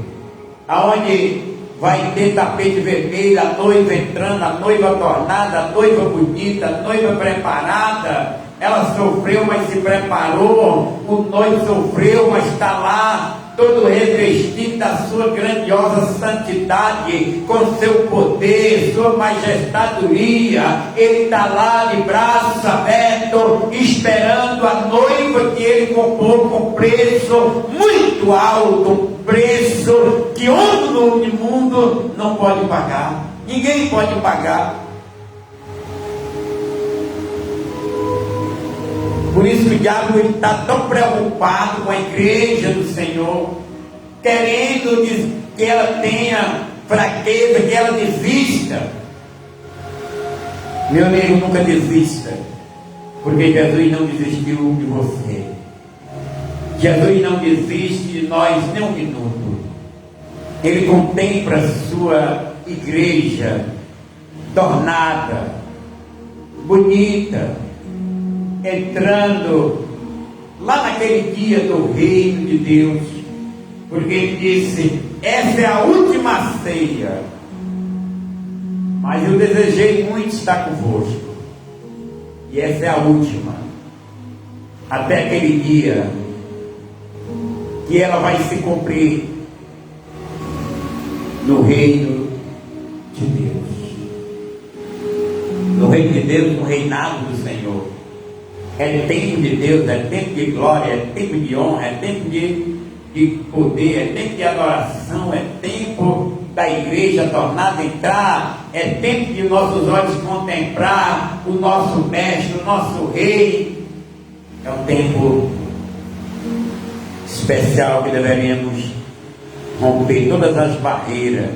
aonde vai ter tapete vermelho, a noiva entrando, a noiva tornada, a noiva bonita, a noiva preparada. Ela sofreu, mas se preparou. O noivo sofreu, mas está lá, todo revestido da sua grandiosa santidade, com seu poder, sua majestadoria. Ele está lá de braços abertos, esperando a noiva que ele comprou com preço muito alto, preço que homem no mundo não pode pagar, ninguém pode pagar. Por isso que o diabo está tão preocupado com a igreja do Senhor, querendo que ela tenha fraqueza, que ela desista. Meu amigo, nunca desista, porque Jesus não desistiu de você. Jesus não desiste de nós nem um minuto. Ele contempla a sua igreja tornada, bonita, entrando lá naquele dia do reino de Deus, porque ele disse: essa é a última ceia, mas eu desejei muito estar convosco, e essa é a última, até aquele dia que ela vai se cumprir no reino de Deus, no reino de Deus, no reinado do Senhor. É tempo de Deus, é tempo de glória, é tempo de honra, é tempo de poder, é tempo de adoração, é tempo da igreja tornada a entrar, é tempo de nossos olhos contemplar o nosso mestre, o nosso rei. É um tempo especial que deveríamos romper todas as barreiras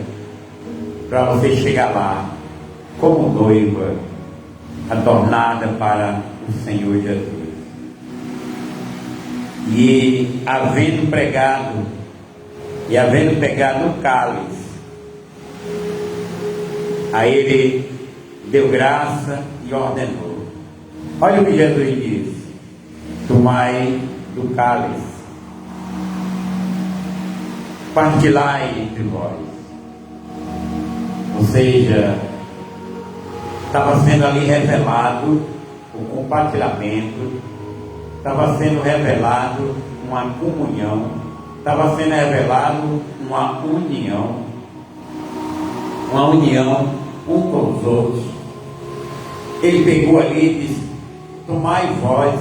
para você chegar lá como noiva adornada para o Senhor Jesus. E havendo pregado e havendo pegado o cálice, a ele deu graça e ordenou. Olha o que Jesus disse: tomai do cálice, partilhai entre vós. Ou seja, estava sendo ali revelado o compartilhamento, estava sendo revelado uma comunhão, estava sendo revelado uma união um com os outros. Ele pegou ali e disse: tomai vós,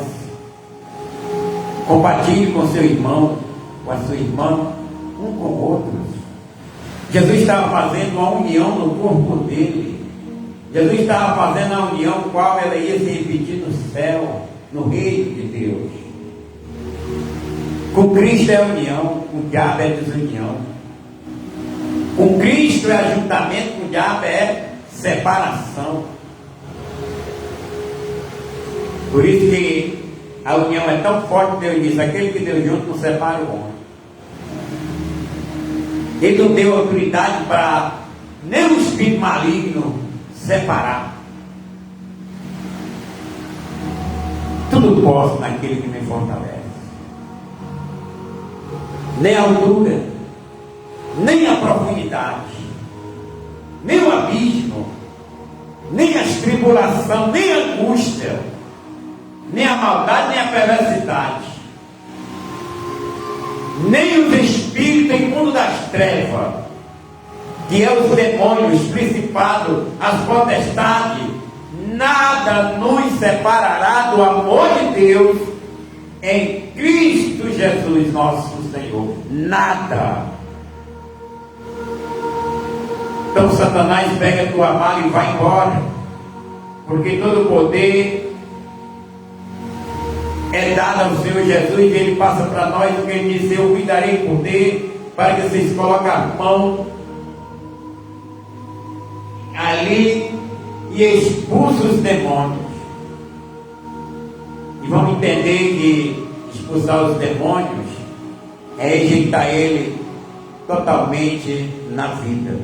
compartilhe com seu irmão, com a sua irmã, um com outros. Jesus estava fazendo uma união no corpo dele. Jesus estava fazendo a união qual ela ia se repetir no céu, no reino de Deus. Com Cristo é união, com o diabo é desunião. Com Cristo é ajuntamento, com o diabo é separação. Por isso que a união é tão forte que Deus diz: aquele que Deus junto não separa o homem. Ele não deu autoridade para nem o espírito maligno separar. Tudo posso naquele que me fortalece. Nem a altura, nem a profundidade, nem o abismo, nem as tribulações, nem a angústia, nem a maldade, nem a perversidade, nem os espíritos em mundo das trevas, que é os demônios, os principados, as potestades, nada nos separará do amor de Deus em Cristo Jesus nosso Senhor. Nada. Então Satanás pega a tua mala e vai embora, porque todo o poder é dado ao Senhor Jesus, e Ele passa para nós o que Ele disse: eu cuidarei poder para que vocês coloquem a mão ali e expulsa os demônios. E vamos entender que expulsar os demônios é rejeitar ele totalmente na vida.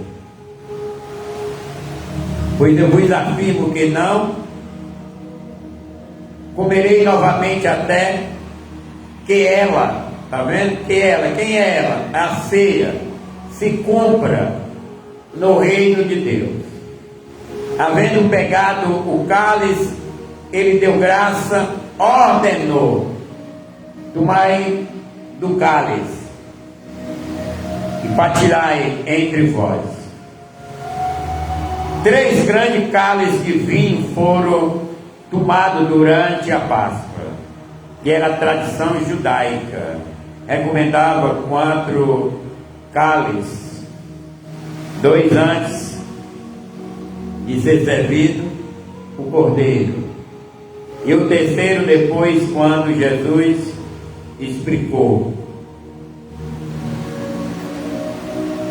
Pois eu vos afirmo que não comerei novamente até que ela, está vendo? Que ela, quem é ela? A ceia se cumpra no reino de Deus. Havendo pegado o cálice, ele deu graça, ordenou: tomai do cálice e partilhai entre vós. 3 grandes cálices de vinho foram tomados durante a Páscoa, que era a tradição judaica. Recomendava 4 cálices, 2 antes de ser servido o cordeiro, e o terceiro depois, quando Jesus explicou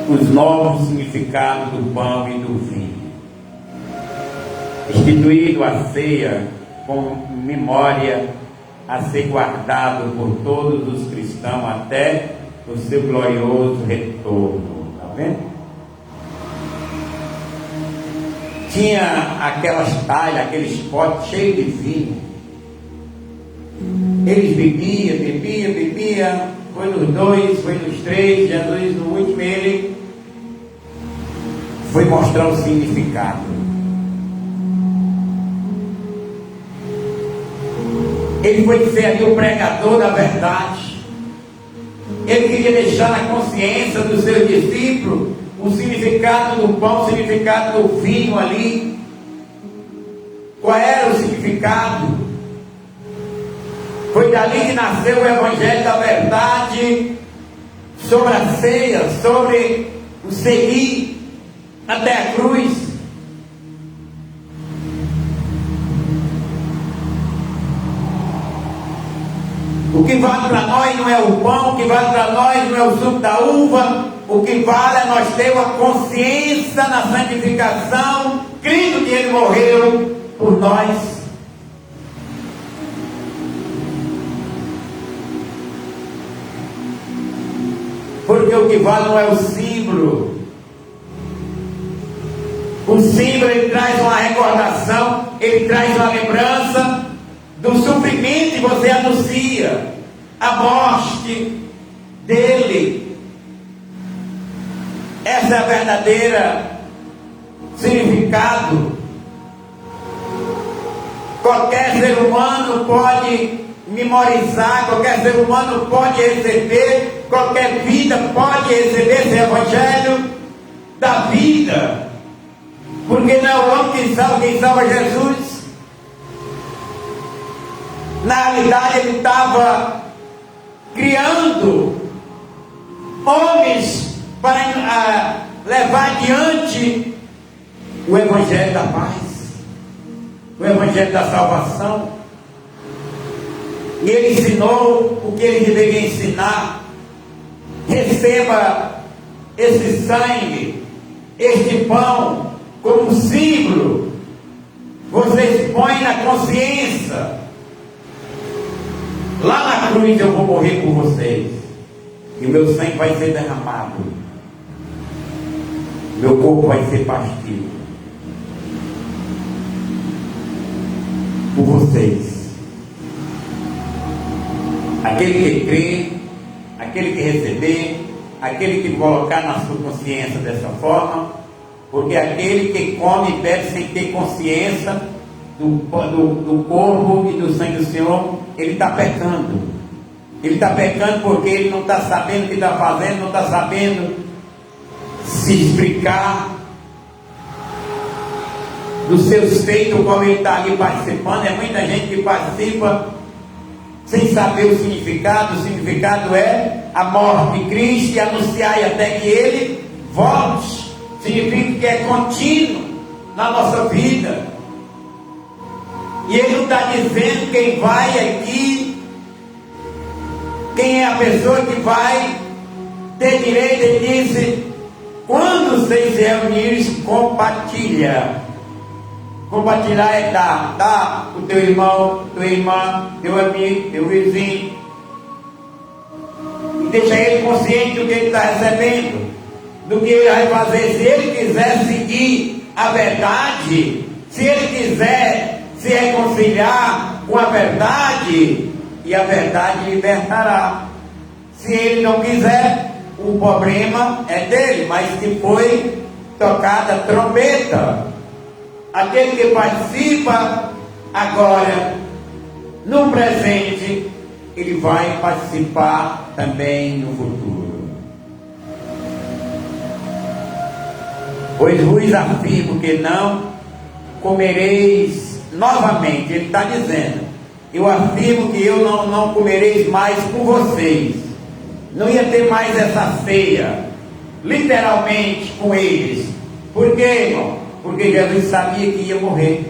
os novos significados do pão e do vinho, instituído a ceia com memória a ser guardado por todos os cristãos até o seu glorioso retorno. Está vendo? Tinha aquelas talhas, aqueles potes cheios de vinho. Eles bebiam, foi nos 2, foi nos 3, Jesus no último ele foi mostrar o significado. Ele foi ser ali o pregador da verdade. Ele queria deixar na consciência dos seus discípulos o significado do pão, o significado do vinho ali. Qual era o significado? Foi dali que nasceu o Evangelho da verdade, sobre a ceia, sobre o seguir até a cruz. O que vale para nós não é o pão, o que vale para nós não é o suco da uva, o que vale é nós termos a consciência na santificação, crendo que Ele morreu por nós. Porque o que vale não é o símbolo. O símbolo ele traz uma recordação, ele traz uma lembrança do sofrimento que você anuncia, a morte dele. Essa é a verdadeira significado. Qualquer ser humano pode memorizar, qualquer ser humano pode receber, qualquer vida pode receber esse evangelho da vida, porque não é o homem que salva, quem salva é Jesus. Na realidade ele estava criando homens para levar adiante o evangelho da paz, o evangelho da salvação. E ele ensinou o que ele deveria ensinar. Receba esse sangue, este pão, como símbolo. Vocês põem na consciência. Lá na cruz eu vou morrer por vocês. E o meu sangue vai ser derramado. Meu corpo vai ser partido. Por vocês. Aquele que crê, aquele que receber, aquele que colocar na sua consciência dessa forma, porque aquele que come e bebe sem ter consciência do corpo e do sangue do Senhor, ele está pecando. Ele está pecando porque ele não está sabendo o que está fazendo, não está sabendo se explicar dos seus feitos, como ele está ali participando. É muita gente que participa sem saber o significado. O significado é a morte de Cristo e anunciar até que Ele volte. Significa que é contínuo na nossa vida. E Ele não está dizendo quem vai aqui, quem é a pessoa que vai ter direito. Ele disse: quando vocês se reunirem, compartilha. Compartilhar é dar. Dá o teu irmão, tua irmã, teu amigo, teu vizinho. E deixa ele consciente do que ele está recebendo, do que ele vai fazer. Se ele quiser seguir a verdade, se ele quiser se reconciliar com a verdade, e a verdade libertará. Se ele não quiser, o problema é dele. Mas se foi tocada a trombeta, aquele que participa agora, no presente, ele vai participar também no futuro. Pois vos afirmo que não comereis novamente. Ele está dizendo, eu afirmo que eu não comereis mais com vocês. Não ia ter mais essa ceia, literalmente, com eles. Por quê, irmão? Porque Jesus sabia que ia morrer,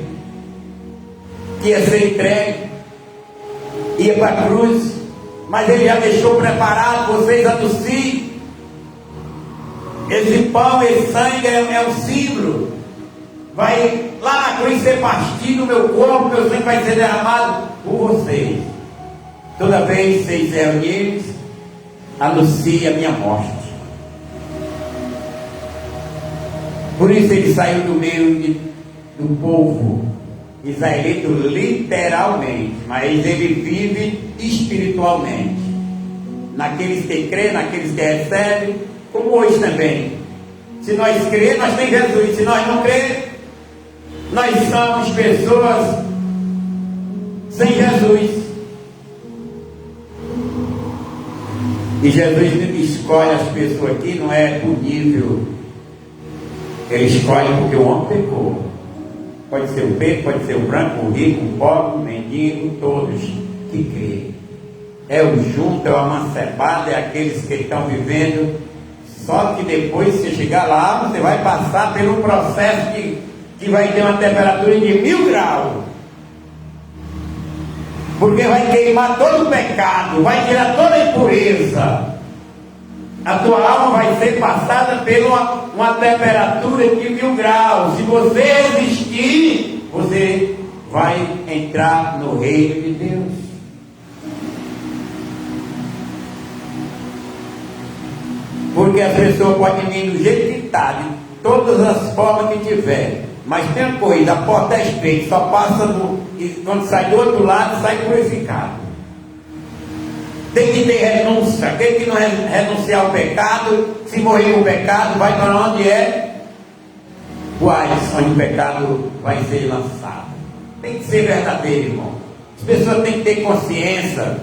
que ia ser entregue, ia para a cruz, mas ele já deixou preparado, vocês anunciem. Esse pão, esse sangue é um símbolo. Vai lá na cruz ser partido o meu corpo, meu sangue vai ser derramado por vocês. Toda vez que vocês se reunirem, anuncie a minha morte. Por isso ele saiu do meio do povo israelita literalmente, mas ele vive espiritualmente. Naqueles que creem, naqueles que recebem, como hoje também. Se nós cremos, nós temos Jesus. Se nós não cremos, nós somos pessoas sem Jesus. E Jesus escolhe as pessoas aqui, não é por nível. Ele escolhe porque o homem pecou. Pode ser o preto, pode ser o branco, o rico, o pobre, o mendigo, todos que creem. É o junto, é o amancebado, é aqueles que estão vivendo. Só que depois, se chegar lá, você vai passar por um processo que vai ter uma temperatura de 1000 graus. Porque vai queimar todo o pecado, vai tirar toda a impureza. A tua alma vai ser passada por uma temperatura de 1000 graus. Se você resistir, você vai entrar no reino de Deus. Porque a pessoa pode vir do jeito que está, de todas as formas que tiver. Mas tem uma coisa, a porta é estreita, só passa e quando sai do outro lado, sai purificado. Tem que ter renúncia. Aquele que não renunciar ao pecado, se morrer com o pecado, vai para onde é? O Hades, onde o pecado vai ser lançado. Tem que ser verdadeiro, irmão. As pessoas têm que ter consciência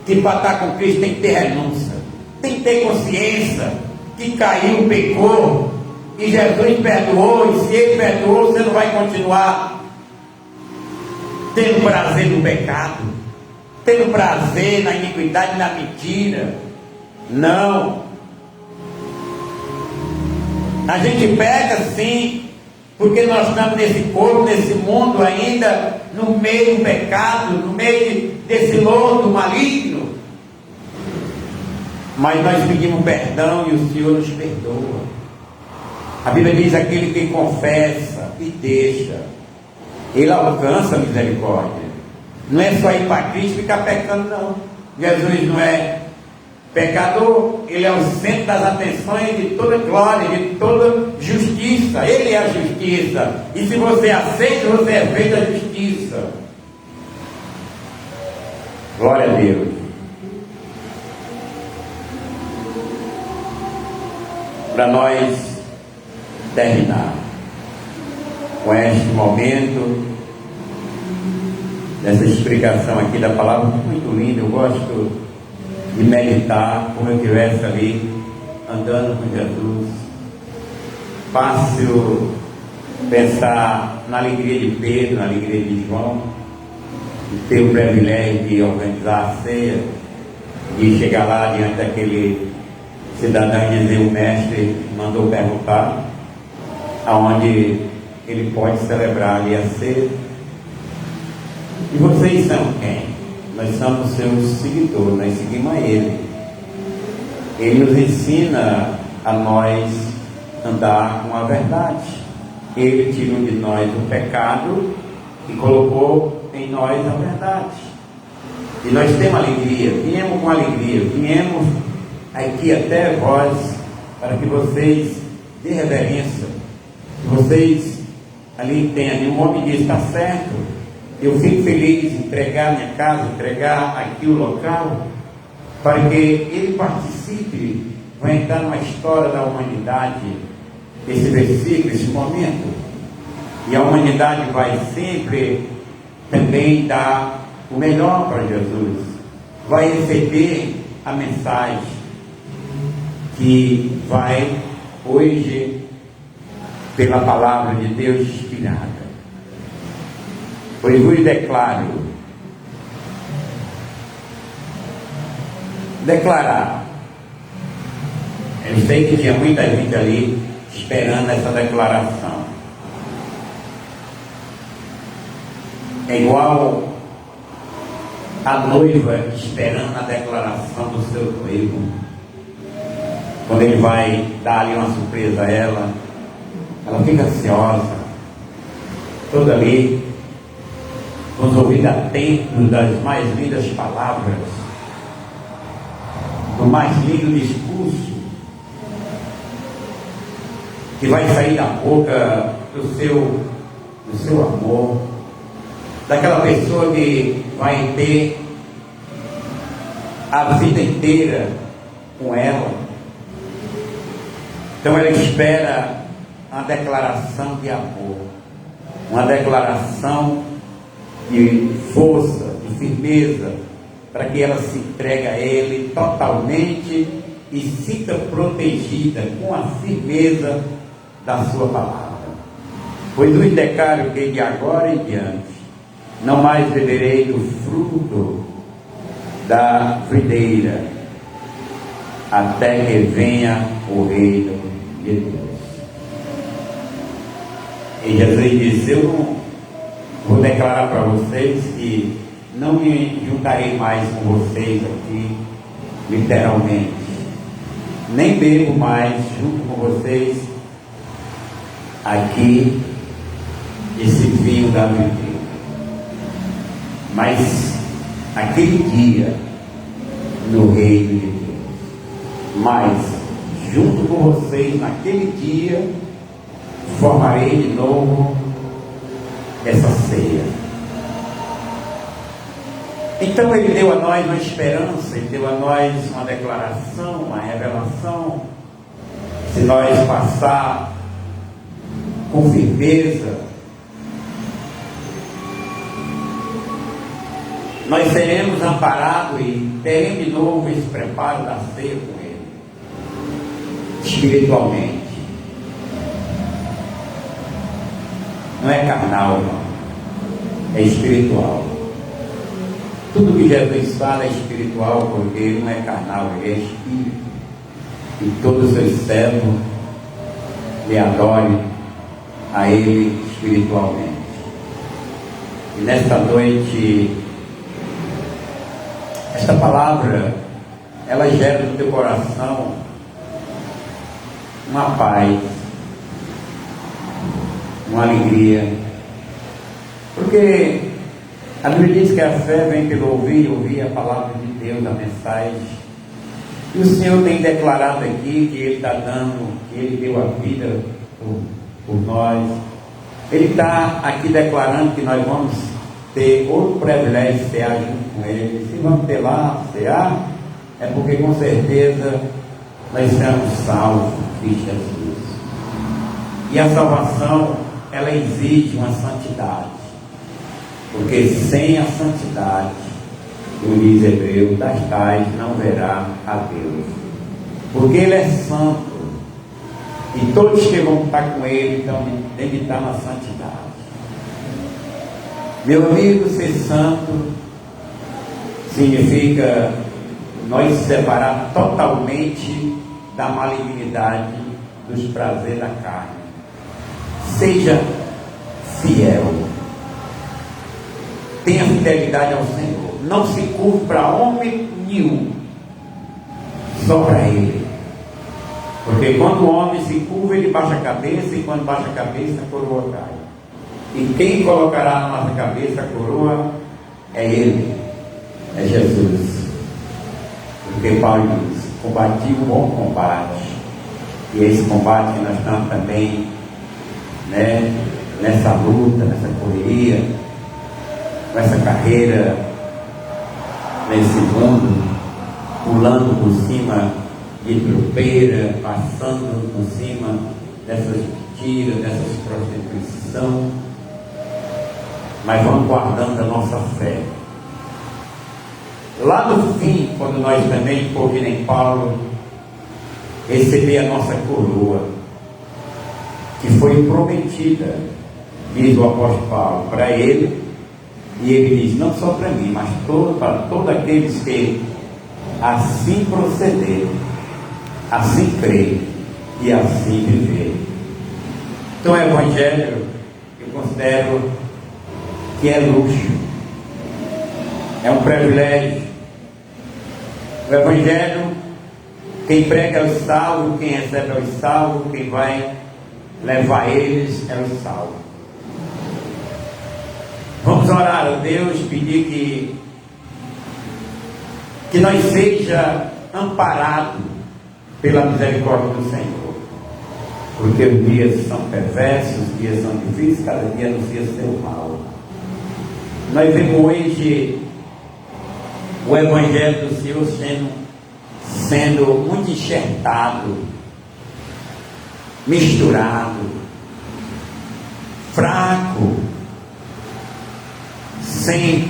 que para estar com Cristo tem que ter renúncia. Tem que ter consciência que caiu, pecou, e Jesus perdoou, e se Ele perdoou, você não vai continuar tendo prazer no pecado, tendo prazer na iniquidade, na mentira. Não. A gente peca sim, porque nós estamos nesse corpo, nesse mundo ainda, no meio do pecado, no meio desse lodo maligno. Mas nós pedimos perdão e o Senhor nos perdoa. A Bíblia diz: aquele que confessa e deixa, ele alcança a misericórdia. Não é só ir para Cristo e ficar pecando, não. Jesus não é pecador, Ele é o centro das atenções de toda glória, de toda justiça. Ele é a justiça. E se você aceita, você é feito a justiça. Glória a Deus. Para nós terminar com este momento dessa explicação aqui da palavra, muito linda. Eu gosto de meditar como eu estivesse ali andando com Jesus. Fácil pensar na alegria de Pedro, na alegria de João, de ter o privilégio de organizar a ceia, de chegar lá diante daquele cidadão e dizer: o mestre mandou perguntar aonde ele pode celebrar ali a ceia. E vocês são quem? Nós somos seus seguidores, nós seguimos a Ele. Ele nos ensina a nós andar com a verdade. Ele tirou de nós o pecado e colocou em nós a verdade. E nós temos alegria, viemos com alegria, viemos aqui até vós, para que vocês dêem reverência, que vocês ali entendam. O homem diz: está certo, eu fico feliz em entregar minha casa, entregar aqui o local, para que ele participe, vai entrar numa história da humanidade, esse versículo, esse momento, e a humanidade vai sempre também dar o melhor para Jesus, vai receber a mensagem que vai hoje, pela palavra de Deus inspirada. Pois vos declarar. Eu sei que tinha muita gente ali esperando essa declaração. É igual a noiva esperando a declaração do seu noivo, quando ele vai dar ali uma surpresa a ela, ela fica ansiosa, toda ali, com os ouvidos atentos das mais lindas palavras, do mais lindo discurso que vai sair da boca do seu amor, daquela pessoa que vai ter a vida inteira com ela. Então ela espera uma declaração de amor, uma declaração de força, de firmeza, para que ela se entregue a Ele totalmente e fica protegida com a firmeza da sua palavra. Pois vos declaro que de agora em diante não mais beberei do fruto da videira, até que venha o reino de Deus. E Jesus disse: eu não vou declarar para vocês que não me juntarei mais com vocês aqui, literalmente, nem bebo mais junto com vocês aqui esse vinho da videira. Mas aquele dia, no reino de Deus, mas junto com vocês naquele dia, formarei de novo essa ceia. Então ele deu a nós uma esperança, ele deu a nós uma declaração, uma revelação. Se nós passar com firmeza, nós seremos amparados e teremos de novo esse preparo da ceia com Ele, espiritualmente. Não é carnal, não. É espiritual. Tudo que Jesus fala é espiritual, porque Ele não é carnal, Ele é espírito. E todos os seus servos lhe adorem a Ele espiritualmente. E nesta noite, esta palavra, ela gera no teu coração uma paz, uma alegria, porque a Bíblia diz que a fé vem pelo ouvir a palavra de Deus, a mensagem. E o Senhor tem declarado aqui que Ele está dando, que Ele deu a vida por nós. Ele está aqui declarando que nós vamos ter outro privilégio de cear junto com Ele. Se vamos ter lá cear, é porque com certeza nós seremos salvos em Jesus. E a salvação, ela exige uma santidade, porque sem a santidade, como diz Hebreu, das tais não verá a Deus, porque Ele é santo, e todos que vão estar com Ele então devem estar na santidade. Meu amigo, ser santo significa nós separar totalmente da malignidade, dos prazeres da carne. Seja fiel, tenha fidelidade ao Senhor, não se curve para homem nenhum, só para Ele. Porque quando o homem se curva, ele baixa a cabeça, e quando baixa a cabeça, a coroa cai. E quem colocará na nossa cabeça a coroa é Ele, é Jesus. Porque Paulo diz: combati o bom combate. E é esse combate que nós estamos também, né, nessa luta, nessa correria, nessa carreira, nesse mundo, pulando por cima de tropeira, passando por cima dessas mentiras, dessas prostituição, mas vamos guardando a nossa fé. Lá no fim, quando nós também, por vir em Paulo, receber a nossa coroa, que foi prometida, diz o apóstolo Paulo, para ele, e ele diz: não só para mim, mas para todos aqueles que assim procederem, assim crerem e assim viverem. Então, o Evangelho, eu considero que é luxo, é um privilégio. O Evangelho, quem prega é o salvo, quem recebe é o salvo, quem vai levar eles é o salvo. Vamos orar a Deus, pedir que nós seja amparado pela misericórdia do Senhor, porque os dias são perversos, os dias são difíceis, cada dia anuncia seu mal. Nós vemos hoje o Evangelho do Senhor sendo muito enxertado, misturado, fraco, sem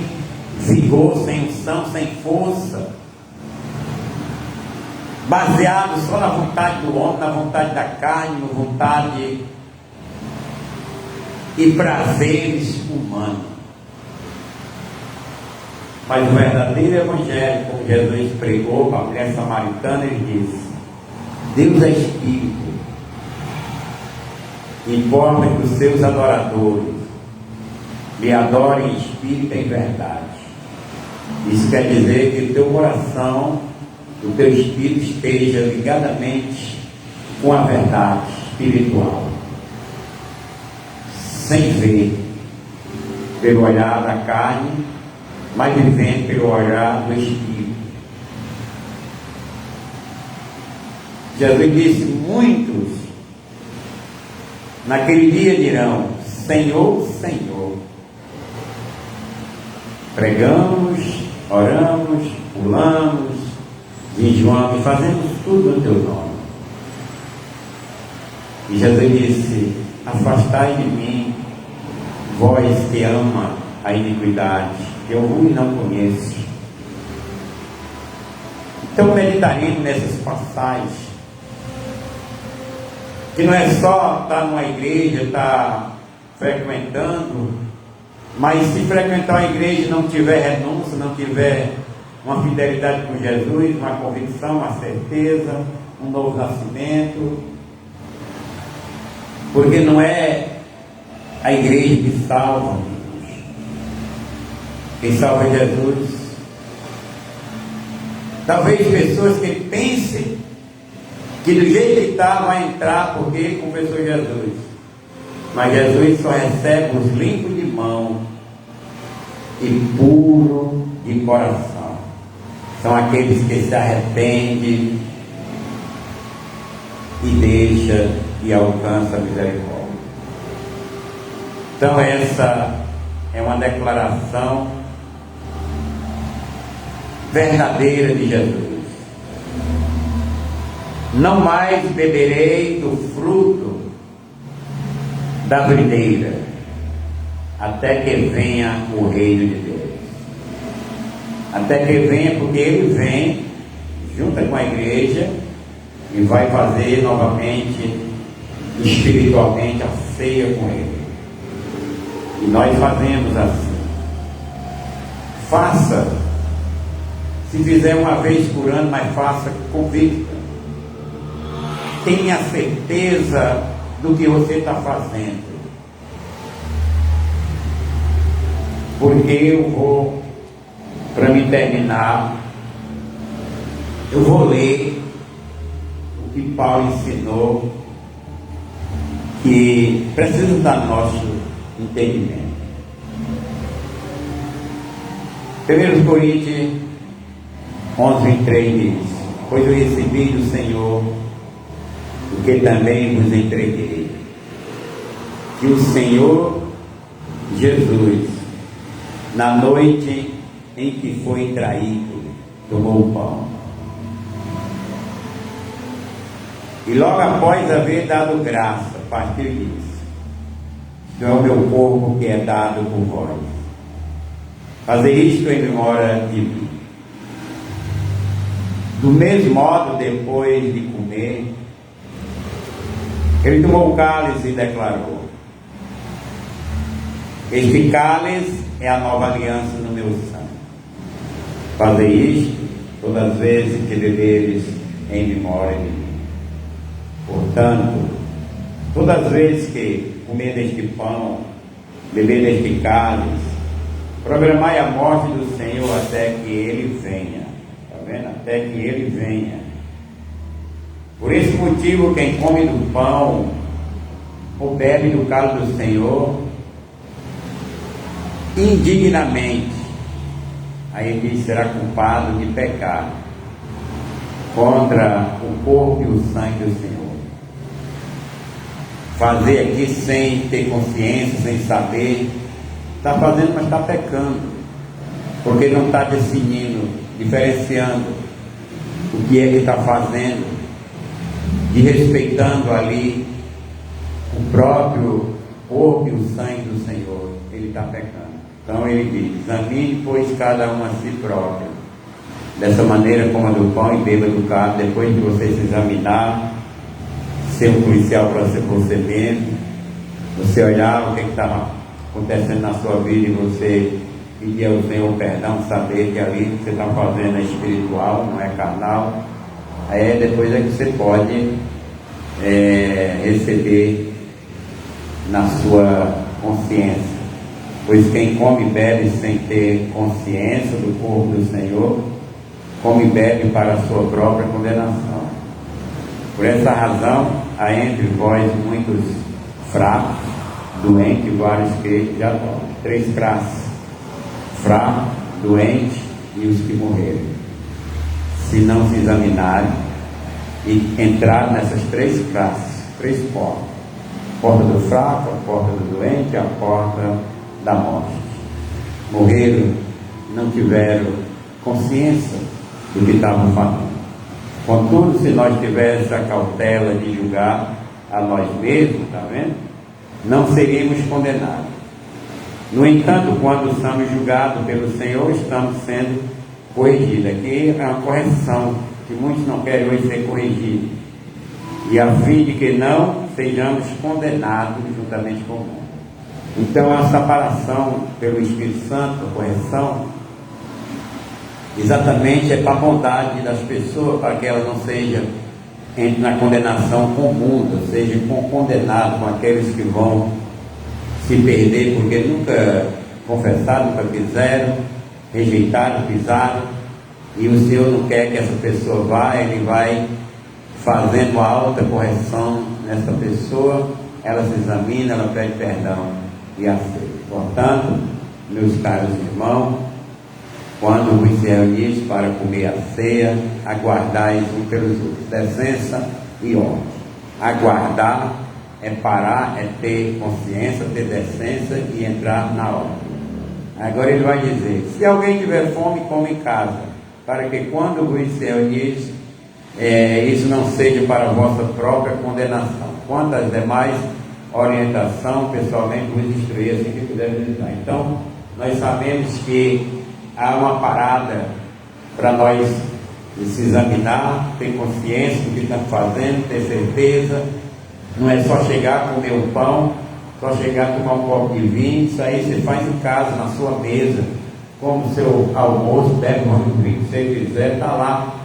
vigor, sem unção, sem força, baseado só na vontade do homem, na vontade da carne, na vontade e prazeres humanos. Mas o verdadeiro Evangelho, como Jesus pregou para a mulher samaritana, ele disse: Deus é Espírito, importa que os seus adoradores lhe adorem em espírito e em verdade. Isso quer dizer que o teu coração, o teu espírito esteja ligadamente com a verdade espiritual, sem ver pelo olhar da carne, mas vivendo pelo olhar do Espírito. Jesus disse: muitos naquele dia dirão: Senhor, Senhor, pregamos, oramos, pulamos, jejuamos, fazemos tudo no teu nome. E Jesus disse: afastai de mim, vós que ama a iniquidade, eu vos não conheço. Então meditaremos nessas passagens, que não é só estar numa igreja, estar frequentando, mas se frequentar a igreja e não tiver renúncia, não tiver uma fidelidade com Jesus, uma convicção, uma certeza, um novo nascimento, porque não é a igreja que salva. Quem salva é Jesus. Talvez pessoas que pensem que do jeito que está vai entrar porque confessou Jesus, mas Jesus só recebe os limpos de mão e puro de coração. São aqueles que se arrependem e deixam e alcançam a misericórdia. Então essa é uma declaração verdadeira de Jesus. Não mais beberei do fruto da videira, até que venha o reino de Deus. Até que venha, porque ele vem, junta com a igreja, e vai fazer novamente, espiritualmente, a ceia com ele. E nós fazemos assim. Faça, se fizer uma vez por ano, mas faça convicta. Tenha certeza do que você está fazendo. Porque eu vou, para me terminar, eu vou ler o que Paulo ensinou, que precisa do nosso entendimento. 1 Coríntios 11:3 diz: pois eu recebi do Senhor o que também vos entreguei, que o Senhor Jesus, na noite em que foi traído, tomou o pão, e logo após haver dado graça, partiu e disse: isto é o meu corpo que é dado por vós, fazei isto em memória de mim. Do mesmo modo, depois de comer, ele tomou o cálice e declarou: este cálice é a nova aliança no meu sangue. Fazei isto todas as vezes que beberes em memória de mim. Portanto, todas as vezes que comer deste pão, beber deste cálice, proclamai a morte do Senhor até que Ele venha. Está vendo? Até que Ele venha. Por esse motivo, quem come do pão ou bebe do cálice do Senhor indignamente, aí ele diz, será culpado de pecar contra o corpo e o sangue do Senhor. Fazer aqui sem ter consciência, sem saber, está fazendo, mas está pecando, porque não está definindo, diferenciando o que é que está fazendo, e respeitando ali o próprio corpo e o sangue do Senhor. Ele está pecando. Então ele diz: examine, pois, cada um a si próprio. Dessa maneira, coma do pão e beba do cálice. Depois de você se examinar, ser um policial para você mesmo, você olhar o que estava acontecendo na sua vida e você pedir ao Senhor perdão, saber que ali que você está fazendo é espiritual, não é carnal. Aí depois é que você pode receber na sua consciência. Pois quem come e bebe sem ter consciência do corpo do Senhor, come e bebe para a sua própria condenação. Por essa razão, há entre vós muitos fracos, doentes e vários que já estão. 3 classes: fraco, doente e os que morreram. Se não se examinarem e entrar nessas 3 classes, 3 portas: a porta do fraco, a porta do doente e a porta da morte. Morreram, não tiveram consciência do que estavam fazendo. Contudo, se nós tivéssemos a cautela de julgar a nós mesmos, está vendo? Não seríamos condenados. No entanto, quando somos julgados pelo Senhor, estamos sendo corrigidos. Aqui é uma correção, que muitos não querem hoje ser corrigidos, e a fim de que não sejamos condenados juntamente com o mundo. Então, a separação pelo Espírito Santo, a correção, exatamente é para a bondade das pessoas, para que elas não sejam, entre na condenação com o mundo, sejam condenados com aqueles que vão se perder porque nunca confessaram, nunca fizeram, rejeitaram, pisaram, e o Senhor não quer que essa pessoa vá. Ele vai fazendo uma alta correção nessa pessoa, ela se examina, ela pede perdão e aceita. Portanto, meus caros irmãos, quando vos reunis para comer a ceia, aguardais um pelos outros, decência e ordem. Aguardar é parar, é ter consciência, ter decência e entrar na ordem. Agora ele vai dizer: se alguém tiver fome, come em casa, para que quando vos reunis, isso não seja para a vossa própria condenação. Quanto às demais orientação, pessoalmente vos instruir assim que puder visitar. Então, nós sabemos que há uma parada para nós se examinar, ter consciência do que estamos fazendo, ter certeza. Não é só chegar a comer um pão, só chegar a tomar um copo de vinho. Isso aí você faz em casa, na sua mesa, como seu almoço, bebe um vinho, se você quiser, está lá.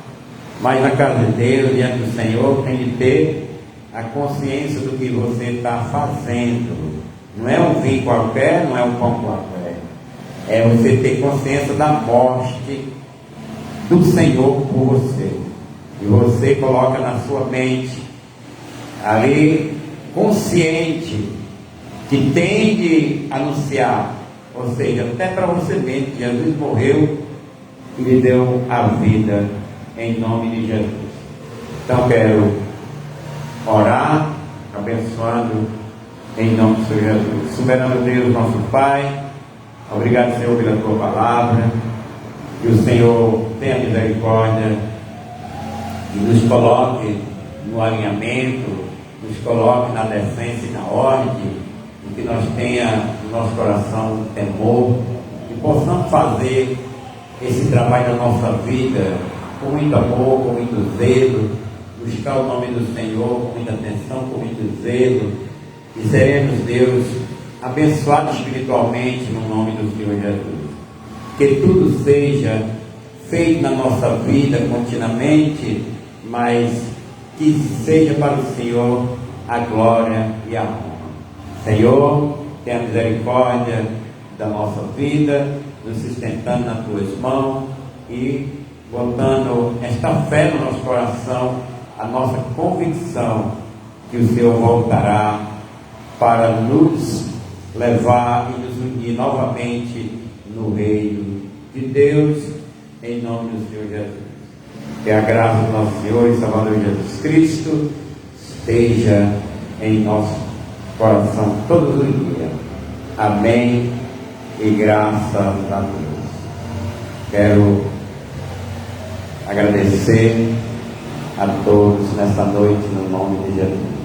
Mas na casa de Deus, diante do Senhor, tem de ter a consciência do que você está fazendo. Não é um vinho qualquer, não é um pão qualquer. É você ter consciência da morte do Senhor por você. e você coloca na sua mente, ali, consciente, que tem de anunciar, ou seja, até para você mesmo, que Jesus morreu e lhe deu a vida em nome de Jesus. Então quero orar, abençoando em nome do Senhor Jesus. Soberano Deus, nosso Pai, obrigado, Senhor, pela tua palavra, que o Senhor tenha misericórdia e nos coloque no alinhamento, nos coloque na decência e na ordem, e que nós tenha no nosso coração temor, e possamos fazer esse trabalho na nossa vida com muito amor, com muito zelo, buscar o nome do Senhor com muita atenção, com muito zelo, e seremos, Deus, abençoados espiritualmente no nome do Senhor Jesus. Que tudo seja feito na nossa vida continuamente, mas que seja para o Senhor a glória e a honra. Senhor, tenha misericórdia da nossa vida, nos sustentando nas tuas mãos e botando esta fé no nosso coração, a nossa convicção que o Senhor voltará para nos levar e nos unir novamente no reino de Deus, em nome do Senhor Jesus. Que a graça do nosso Senhor e Salvador Jesus Cristo esteja em nosso coração todos os dias. Amém e graças a Deus. Quero agradecer a todos nessa noite no nome de Jesus.